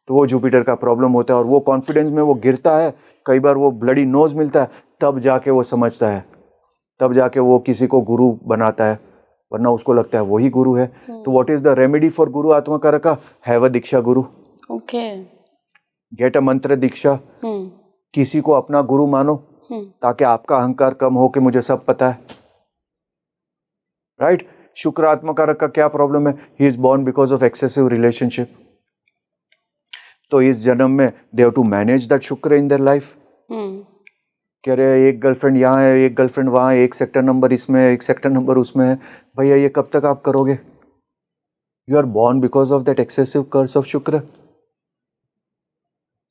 तो वो जुपिटर का प्रॉब्लम होता है, और वो कॉन्फिडेंस में वो गिरता है. कई बार वो ब्लडी नोज मिलता है, तब जाके वो समझता है, तब जाके वो किसी को गुरु बनाता है, वरना उसको लगता है वही गुरु है. तो what is the remedy for Guru आत्मकारका? Have a Diksha Guru. Okay. Get a मंत्र दीक्षा. किसी को अपना गुरु मानो, ताकि आपका अहंकार कम हो कि मुझे सब पता है. राइट? शुक्र आत्मकारक का क्या प्रॉब्लम है? He is born because of excessive relationship. तो इस जन्म में they have to manage that Shukra in their life. कह रहे एक गर्लफ्रेंड यहाँ है, एक गर्लफ्रेंड वहाँ है, एक सेक्टर नंबर इसमें है, एक सेक्टर नंबर उसमें है. भैया ये कब तक आप करोगे? You are born because of that excessive curse of Shukra.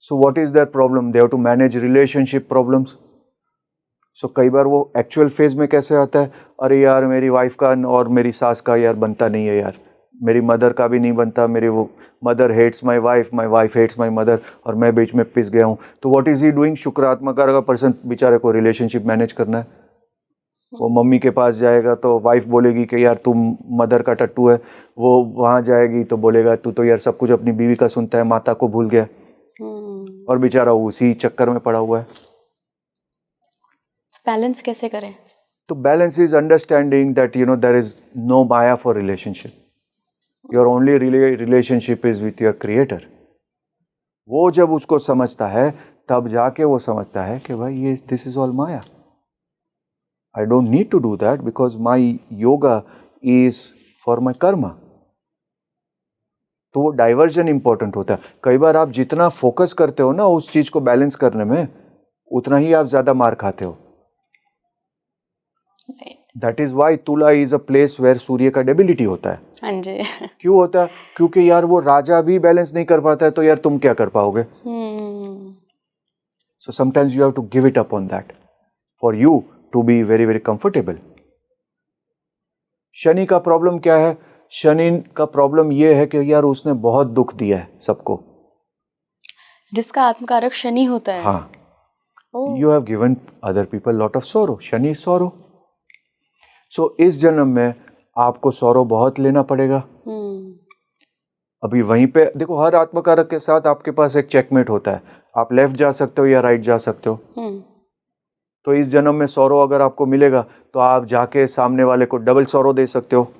So what is that problem? They have to manage relationship problems. So कई बार वो एक्चुअल फेज में कैसे आता है, अरे यार मेरी वाइफ का और मेरी सास का यार बनता नहीं है, यार मेरी मदर का भी नहीं बनता, मेरी वो mother hates my wife hates my mother, और मैं बीच में पिस गया हूँ. तो व्हाट इज ही डूइंग? शुक्र आत्मकारक का पर्सन बेचारे को रिलेशनशिप मैनेज करना है. वो मम्मी के पास जाएगा तो वाइफ बोलेगी कि यार तुम मदर का टट्टू है. वो वहाँ जाएगी तो बोलेगा तू तो यार सब कुछ अपनी बीवी का सुनता है, माता को भूल गया. और बेचारा उसी चक्कर में पड़ा हुआ है. बैलेंस कैसे करें? तो balance is understanding that there is no maya for relationship, your only relationship is with your creator. वो जब उसको समझता है तब जाके वो समझता है कि भाई ये this is all maya, I don't need to do that because my yoga is for my karma. तो वो डाइवर्जन इंपॉर्टेंट होता है। कई बार आप जितना फोकस करते हो ना उस चीज को बैलेंस करने में, उतना ही आप ज्यादा मार खाते हो। दैट इज वाई तुला इज अ प्लेस वेयर सूर्य का डेबिलिटी होता है। हाँ जी। क्यों होता है? क्योंकि यार वो राजा भी बैलेंस नहीं कर पाता है, तो यार तुम क्या कर पाओगे? So sometimes you have to give it up on that for you to be very very comfortable. Shani का प्रॉब्लम क्या है? शनि का प्रॉब्लम ये है कि यार उसने बहुत दुख दिया है सबको, जिसका आत्मकारक शनि होता है। हाँ, you have given other people lot of सोरो। शनि इज सोरो। सो इस जन्म में आपको सोरो बहुत लेना पड़ेगा। अभी वहीं पे देखो, हर आत्मकारक के साथ आपके पास एक चेकमेट होता है। आप लेफ्ट जा सकते हो या राइट जा सकते हो। तो इस जन्म में सोरो अगर आपको मिलेगा तो आप जाके सामने वाले को डबल सोरो दे सकते हो।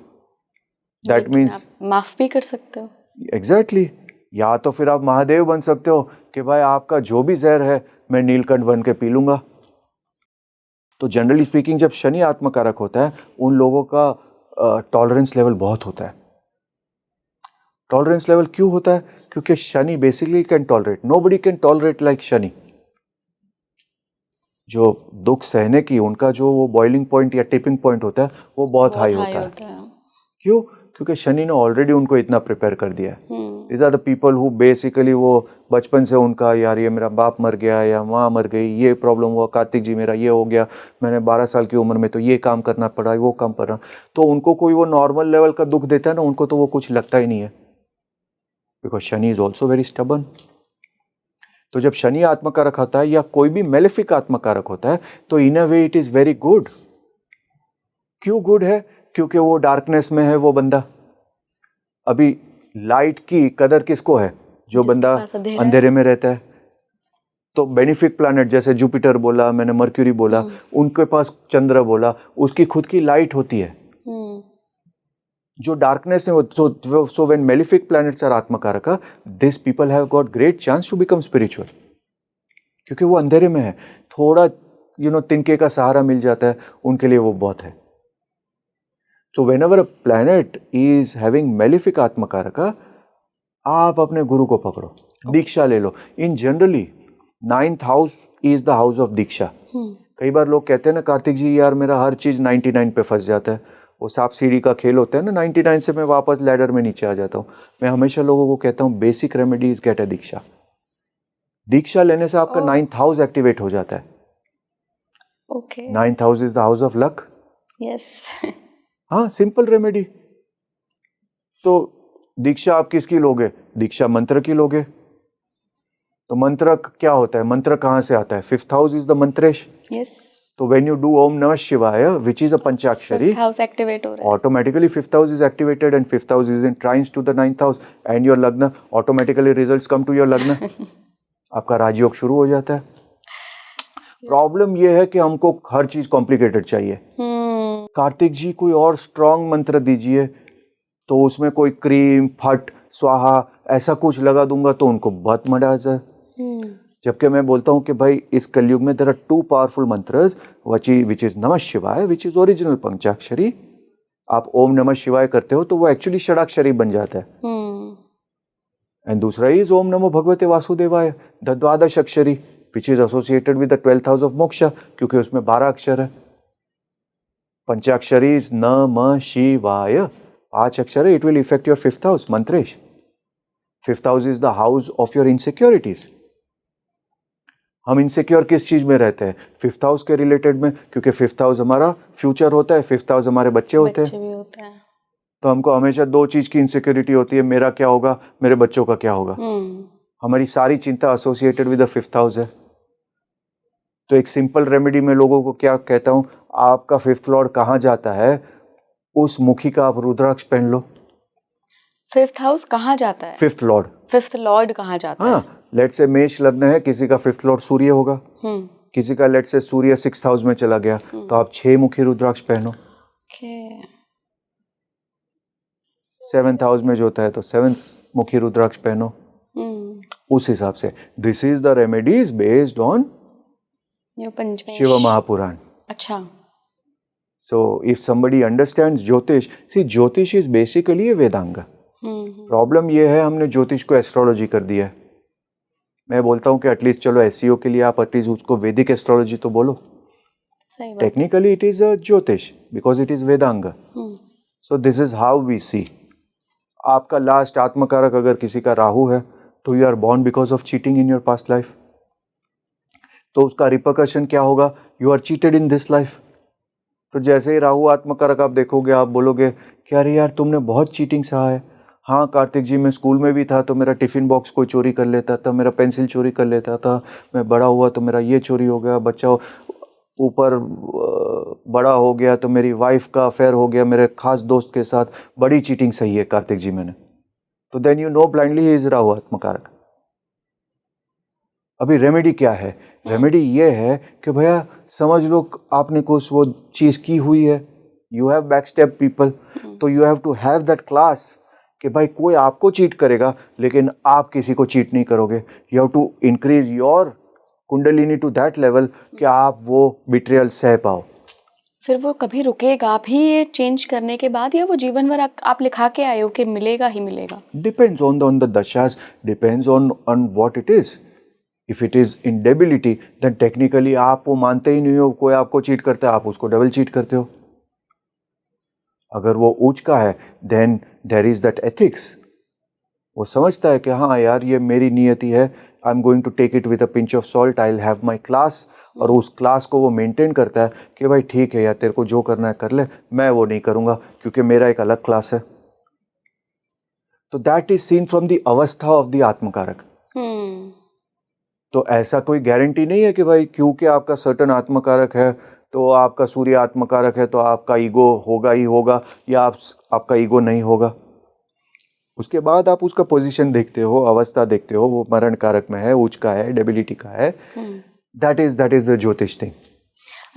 दैट मीन्स माफ भी कर सकते हो। एग्जैक्टली। या तो फिर आप महादेव बन सकते हो कि भाई आपका जो भी जहर है मैं नीलकंठ बन के पी लूंगा। तो जनरली स्पीकिंग जब शनि आत्मकारक होता है उन लोगों का टॉलरेंस लेवल बहुत होता है। टॉलरेंस लेवल क्यों होता है? क्योंकि Shani basically can tolerate, nobody can tolerate like Shani. जो दुख सहने की उनका जो वो बॉइलिंग पॉइंट या टिपिंग पॉइंट होता है वो बहुत हाई होता है। क्यों? क्योंकि शनि ने ऑलरेडी उनको इतना प्रिपेयर कर दिया है। These are the people who basically वो बचपन से उनका यार ये मेरा बाप मर गया या माँ मर गई, ये प्रॉब्लम हुआ, कार्तिक जी मेरा ये हो गया, मैंने 12 साल की उम्र में तो ये काम करना पड़ा, वो काम करना। तो उनको कोई वो नॉर्मल लेवल का दुख देता है ना, उनको तो वो कुछ लगता ही नहीं है, because Shani is also very stubborn. तो जब शनि आत्मकारक होता है या कोई भी मेलेफिक आत्मकारक होता है तो in a way it is very good. क्यों गुड है? क्योंकि वो डार्कनेस में है वो बंदा। अभी लाइट की कदर किसको है? जो बंदा अंधेरे में रहता है। तो बेनिफिक प्लैनेट जैसे जुपिटर बोला मैंने, मर्क्यूरी बोला, उनके पास चंद्र बोला, उसकी खुद की लाइट होती है। जो डार्कनेस में so when malefic planets are आत्मकारक, this people have got great chance to become spiritual, क्योंकि वो अंधेरे में है। थोड़ा तिनके का सहारा मिल जाता है उनके लिए, वो बहुत है। So whenever a planet is having malefic आत्मकारक, आप अपने गुरु को पकड़ो, दीक्षा ले लो। In generally 9th house is the house of दीक्षा। कई बार लोग कहते हैं ना कार्तिक जी यार मेरा हर चीज 99 पे फंस जाता है। वो सांप सीढ़ी का खेल होता है ना, 99 से मैं वापस लैडर में नीचे आ जाता हूँ। मैं हमेशा लोगों को कहता हूँ basic remedy is get a दीक्षा। दीक्षा लेने से आपका 9th हाउस एक्टिवेट हो जाता है। Okay. 9th house is the house of luck. Yes. हाँ, सिंपल रेमेडी। तो दीक्षा आप किसकी लोगे? दीक्षा मंत्र की लोगे। तो मंत्र क्या होता है? मंत्र कहाँ से आता है? 5th हाउस इज द मंत्रेश। यस। तो व्हेन यू डू ओम नमः शिवाय विच इज अ पंचाक्षरी, 5th हाउस एक्टिवेट हो रहा है, automatically 5th house is activated and 5th house is in trines to the 9th house and your लग्न, automatically results come to your लग्न। आपका राजयोग शुरू हो जाता है। प्रॉब्लम यह है कि हमको हर चीज कॉम्प्लिकेटेड चाहिए। कार्तिक जी कोई और स्ट्रॉन्ग मंत्र दीजिए, तो उसमें कोई क्रीम फट स्वाहा ऐसा कुछ लगा दूंगा तो उनको बहुत मजा आ जाए। जबकि मैं बोलता हूँ कि भाई इस कलयुग में there are 2 powerful mantras which is namah शिवाय विच इज ओरिजिनल पंचाक्षरी। आप ओम नमः शिवाय करते हो तो वो एक्चुअली षडाक्षरी बन जाता है। एंड दूसरा इज ओम नमो भगवते वासुदेवाय द द्वादश अक्षरी which is associated with the 12th house of मोक्षा, क्योंकि उसमें 12 अक्षर है। पंचाक्षरी इज नमः शिवाय, 5 अक्षर है। It will effect your 5th house मंत्रेश। 5th house is the house of your insecurities. हम इनसिक्योर किस चीज में रहते हैं? 5th हाउस के रिलेटेड में, क्योंकि 5th हाउस हमारा फ्यूचर होता है, 5th हाउस हमारे बच्चे होते हैं। तो हमको हमेशा 2 चीज की इनसिक्योरिटी होती है, मेरा क्या होगा, मेरे बच्चों का क्या होगा। हमारी सारी चिंता associated with the 5th house है। तो एक सिंपल रेमेडी में लोगों को क्या कहता हूं, आपका 5th लॉर्ड कहाँ जाता है उस मुखी का आप रुद्राक्ष पहन लो। 5th हाउस कहाँ जाता है? 5th Lord. 5th लॉर्ड कहाँ जाता है? हाँ, लेट्स से मेष लग्न है, किसी का 5th लॉर्ड सूर्य होगा। किसी का लेट से सूर्य 6th हाउस में चला गया तो आप 6 मुखी रुद्राक्ष पहनो। ओके। 7th हाउस में जो होता है तो 7th मुखी रुद्राक्ष पहनो। उस हिसाब से this is the remedies based on your पंचमेश। शिव महापुराण। अच्छा। So if somebody understands ज्योतिष, see ज्योतिष is basically a Vedang. Problem ये है हमने ज्योतिष को एस्ट्रोलॉजी कर दिया है। मैं बोलता हूँ कि एटलीस्ट चलो एसईओ के लिए आप एटलीस्ट उसको वैदिक एस्ट्रोलॉजी तो बोलो। सही बात। टेक्निकली इट इज अ ज्योतिष बिकॉज इट इज वेदांग। So this is how we see. आपका लास्ट आत्मकारक अगर किसी का राहु है तो you are born because of cheating in your past life, तो उसका रिपरकशन क्या होगा? You are cheated in this life. तो जैसे ही राहु आत्मकारक आप देखोगे, आप बोलोगे कि अरे यार तुमने बहुत चीटिंग सहा है। हाँ कार्तिक जी, मैं स्कूल में भी था तो मेरा टिफ़िन बॉक्स कोई चोरी कर लेता था, मेरा पेंसिल चोरी कर लेता था, मैं बड़ा हुआ तो मेरा ये चोरी हो गया, बच्चा ऊपर बड़ा हो गया तो मेरी वाइफ का अफेयर हो गया मेरे खास दोस्त के साथ। बड़ी चीटिंग सही है कार्तिक जी मैंने। तो then you know blindly he is Rahu आत्मकारक। अभी रेमेडी क्या है? रेमेडी ये है कि भैया समझ लो आपने कुछ वो चीज़ की हुई है, यू हैव बैकस्टेप पीपल, तो you have to have that class कि भाई कोई आपको चीट करेगा लेकिन आप किसी को चीट नहीं करोगे। You have to increase your kundalini to that level कि आप वो बिट्रियल सह पाओ। फिर वो कभी रुकेगा भी ये चेंज करने के बाद, या वो जीवन भर आप लिखा के आए हो कि मिलेगा ही मिलेगा? Depends on the dashas, depends on what it is. If it is in debility then technically आप वो मानते ही नहीं हो, कोई आपको चीट करता है आप उसको डबल चीट करते हो। अगर वो उच्च का है then there is that ethics. वो समझता है कि हाँ यार ये मेरी नियति है, I am going to take it with a pinch of salt, I will have my class. और उस क्लास को वो मेंटेन करता है कि भाई ठीक है यार तेरे को जो करना है कर ले, मैं वो नहीं करूँगा क्योंकि मेरा एक अलग क्लास है। तो that is seen from the अवस्था ऑफ द आत्मकारक। तो ऐसा कोई गारंटी नहीं है कि भाई क्योंकि आपका सर्टन आत्मकारक है तो आपका सूर्य आत्मकारक है तो आपका ईगो होगा ही होगा, या आपका ईगो नहीं होगा। उसके बाद आप उसका पोजीशन देखते हो, अवस्था देखते हो, वो मरण कारक में है, उच्च का है, डेबिलिटी का है। दैट इज द ज्योतिष थिंग।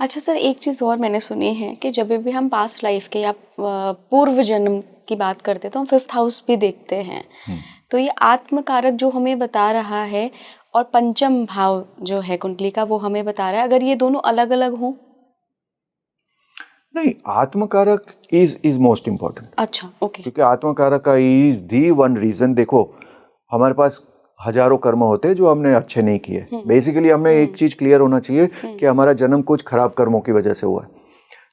अच्छा सर, एक चीज़ और मैंने सुनी है कि जब भी हम पास्ट लाइफ के या पूर्व जन्म की बात करते तो हम 5th हाउस भी देखते हैं। तो ये आत्मकारक जो हमें बता रहा है और पंचम भाव जो है कुंडली का वो हमें बता रहा है, अगर ये दोनों अलग अलग हों? नहीं, आत्मकारक इज मोस्ट इम्पोर्टेंट। अच्छा, ओके। क्योंकि आत्मकारक का इज दी वन रीजन। देखो हमारे पास हजारों कर्म होते हैं जो हमने अच्छे नहीं किए। बेसिकली हमें एक चीज क्लियर होना चाहिए कि हमारा जन्म कुछ खराब कर्मों की वजह से हुआ है।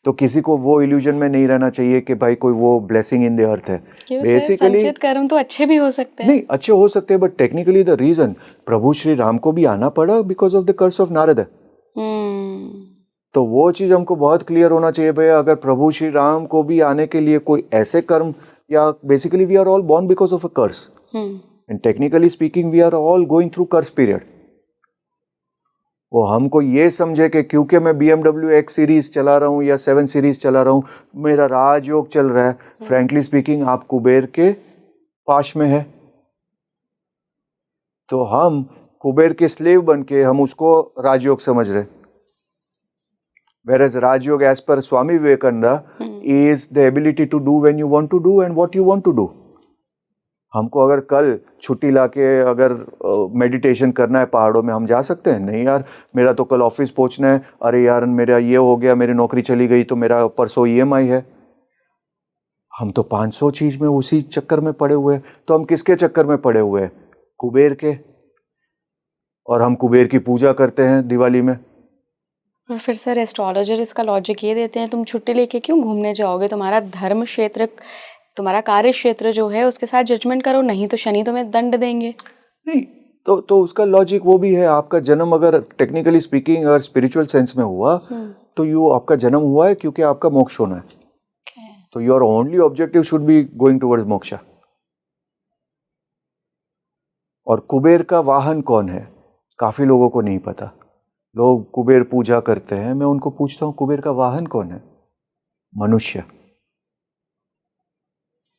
तो किसी को वो इल्यूजन में नहीं रहना चाहिए कि भाई कोई वो ब्लेसिंग इन द अर्थ है। बेसिकली संचित कर्म तो अच्छे भी हो सकते हैं। नहीं, अच्छे हो सकते हैं but technically the reason Prabhu Shri Ram को भी आना पड़ा because of the curse of Narad. तो वो चीज हमको बहुत क्लियर होना चाहिए भैया, अगर प्रभु श्री राम को भी आने के लिए कोई ऐसे कर्म, या basically we are all born because of a curse and technically speaking we are all going through curse period. वो हमको ये समझे कि क्योंकि मैं BMW X सीरीज चला रहा हूँ या 7 सीरीज चला रहा हूँ मेरा राजयोग चल रहा है। फ्रैंकली स्पीकिंग आप कुबेर के पाश में है, तो हम कुबेर के स्लेव बन के हम उसको राजयोग समझ रहे। Whereas Rajyoga as per Swami Vivekananda is the ability to do when you want to do and what you want to do. हमको अगर कल छुट्टी लाके अगर मेडिटेशन करना है पहाड़ों में, हम जा सकते हैं? नहीं यार, मेरा तो कल ऑफिस पहुंचना है, अरे यार मेरा ये हो गया, मेरी नौकरी चली गई तो मेरा परसों EMI है। हम तो 500 चीज में उसी चक्कर में पड़े हुए हैं। तो हम किसके चक्कर में पड़े हुए हैं? कुबेर के। और हम कुबेर की पूजा करते हैं दिवाली में। और फिर सर एस्ट्रोलॉजर इसका लॉजिक ये देते हैं तुम छुट्टी लेके क्यों घूमने जाओगे, तुम्हारा धर्म क्षेत्र, तुम्हारा कार्य क्षेत्र जो है उसके साथ जजमेंट करो, नहीं तो शनि तुम्हें दंड देंगे। नहीं, तो उसका लॉजिक वो भी है। आपका जन्म अगर टेक्निकली स्पीकिंग और स्पिरिचुअल सेंस में हुआ तो आपका जन्म हुआ है क्योंकि आपका मोक्ष होना है। तो your only objective should be going towards moksha. और कुबेर का वाहन कौन है काफी लोगों को नहीं पता। लोग कुबेर पूजा करते हैं, मैं उनको पूछता हूं कुबेर का वाहन कौन है? मनुष्य।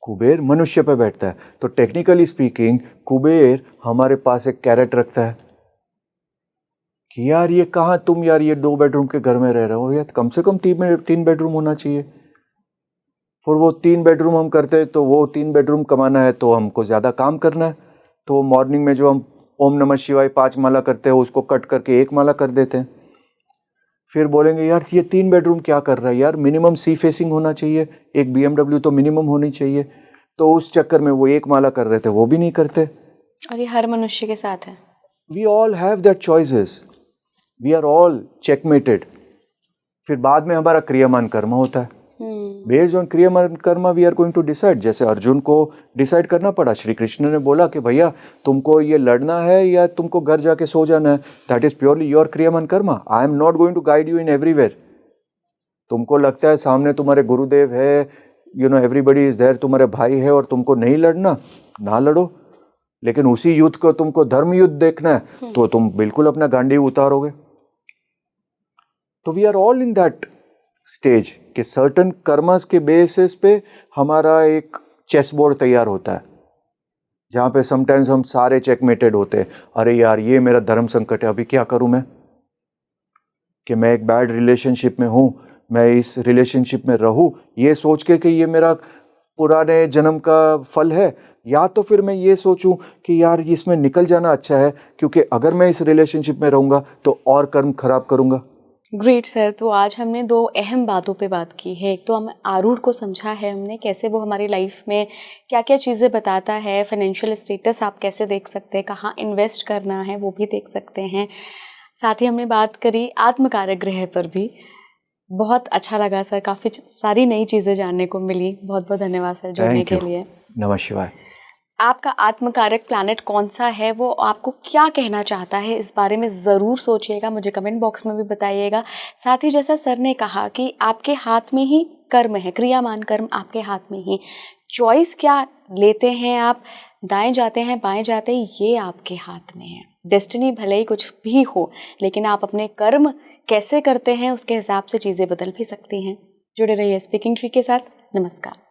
कुबेर मनुष्य पे बैठता है। तो टेक्निकली स्पीकिंग कुबेर हमारे पास एक कैरेट रखता है कि यार ये कहाँ तुम यार ये 2 बेडरूम के घर में रह रहे हो, यार कम से कम 3 बेडरूम होना चाहिए। और वो 3 बेडरूम हम करते हैं तो वो 3 बेडरूम कमाना है तो हमको ज़्यादा काम करना है। तो मॉर्निंग में जो हम ओम नमः शिवाय 5 माला करते हैं उसको कट करके 1 माला कर देते हैं। फिर बोलेंगे यार ये 3 बेडरूम क्या कर रहा है, यार मिनिमम सी फेसिंग होना चाहिए, एक BMW तो मिनिमम होनी चाहिए। तो उस चक्कर में वो 1 माला कर रहे थे, वो भी नहीं करते। और ये हर मनुष्य के साथ है। We all have that choices, we are all checkmated. फिर बाद में हमारा क्रियामान कर्म होता है। Based on kriyaman karma we are going to decide. जैसे अर्जुन को डिसाइड करना पड़ा, श्री कृष्ण ने बोला कि भैया तुमको ये लड़ना है या तुमको घर जाके सो जाना है, that is purely your kriyaman karma. I am not going to guide you in everywhere. तुमको लगता है सामने तुम्हारे गुरुदेव है, you know everybody is there, तुम्हारे भाई है और तुमको नहीं लड़ना, ना लड़ो। लेकिन उसी युद्ध को तुमको धर्म युद्ध देखना है तो तुम बिल्कुल अपना गांडीव उतारोगे। तो we are all in that stage कि सर्टन कर्मस के बेसिस पे हमारा एक चेस बोर्ड तैयार होता है, जहाँ पे समटाइम्स हम सारे चेकमेटेड होते हैं। अरे यार ये मेरा धर्म संकट है, अभी क्या करूँ मैं, कि मैं एक बैड रिलेशनशिप में हूँ, मैं इस रिलेशनशिप में रहूँ ये सोच के कि ये मेरा पुराने जन्म का फल है, या तो फिर मैं ये सोचूं कि यार इसमें निकल जाना अच्छा है, क्योंकि अगर मैं इस रिलेशनशिप में रहूँगा तो और कर्म खराब करूँगा। Great sir. तो आज हमने 2 अहम बातों पे बात की है। एक तो हम आरूढ़ को समझा है हमने, कैसे वो हमारी लाइफ में क्या क्या चीज़ें बताता है, फाइनेंशियल स्टेटस आप कैसे देख सकते हैं, कहाँ इन्वेस्ट करना है वो भी देख सकते हैं। साथ ही हमने बात करी आत्मकारक ग्रह पर भी। बहुत अच्छा लगा सर, काफ़ी सारी नई चीज़ें जानने को मिली। बहुत बहुत धन्यवाद सर जुड़ने के लिए। नमः शिवाय। आपका आत्मकारक प्लैनेट कौन सा है, वो आपको क्या कहना चाहता है, इस बारे में ज़रूर सोचिएगा, मुझे कमेंट बॉक्स में भी बताइएगा। साथ ही जैसा सर ने कहा कि आपके हाथ में ही कर्म है, क्रियामान कर्म आपके हाथ में ही, चॉइस क्या लेते हैं आप, दाएं जाते हैं बाएं जाते हैं, ये आपके हाथ में है। डेस्टिनी भले ही कुछ भी हो, लेकिन आप अपने कर्म कैसे करते हैं उसके हिसाब से चीज़ें बदल भी सकती हैं। जुड़े रहिए स्पीकिंग ट्री के साथ। नमस्कार।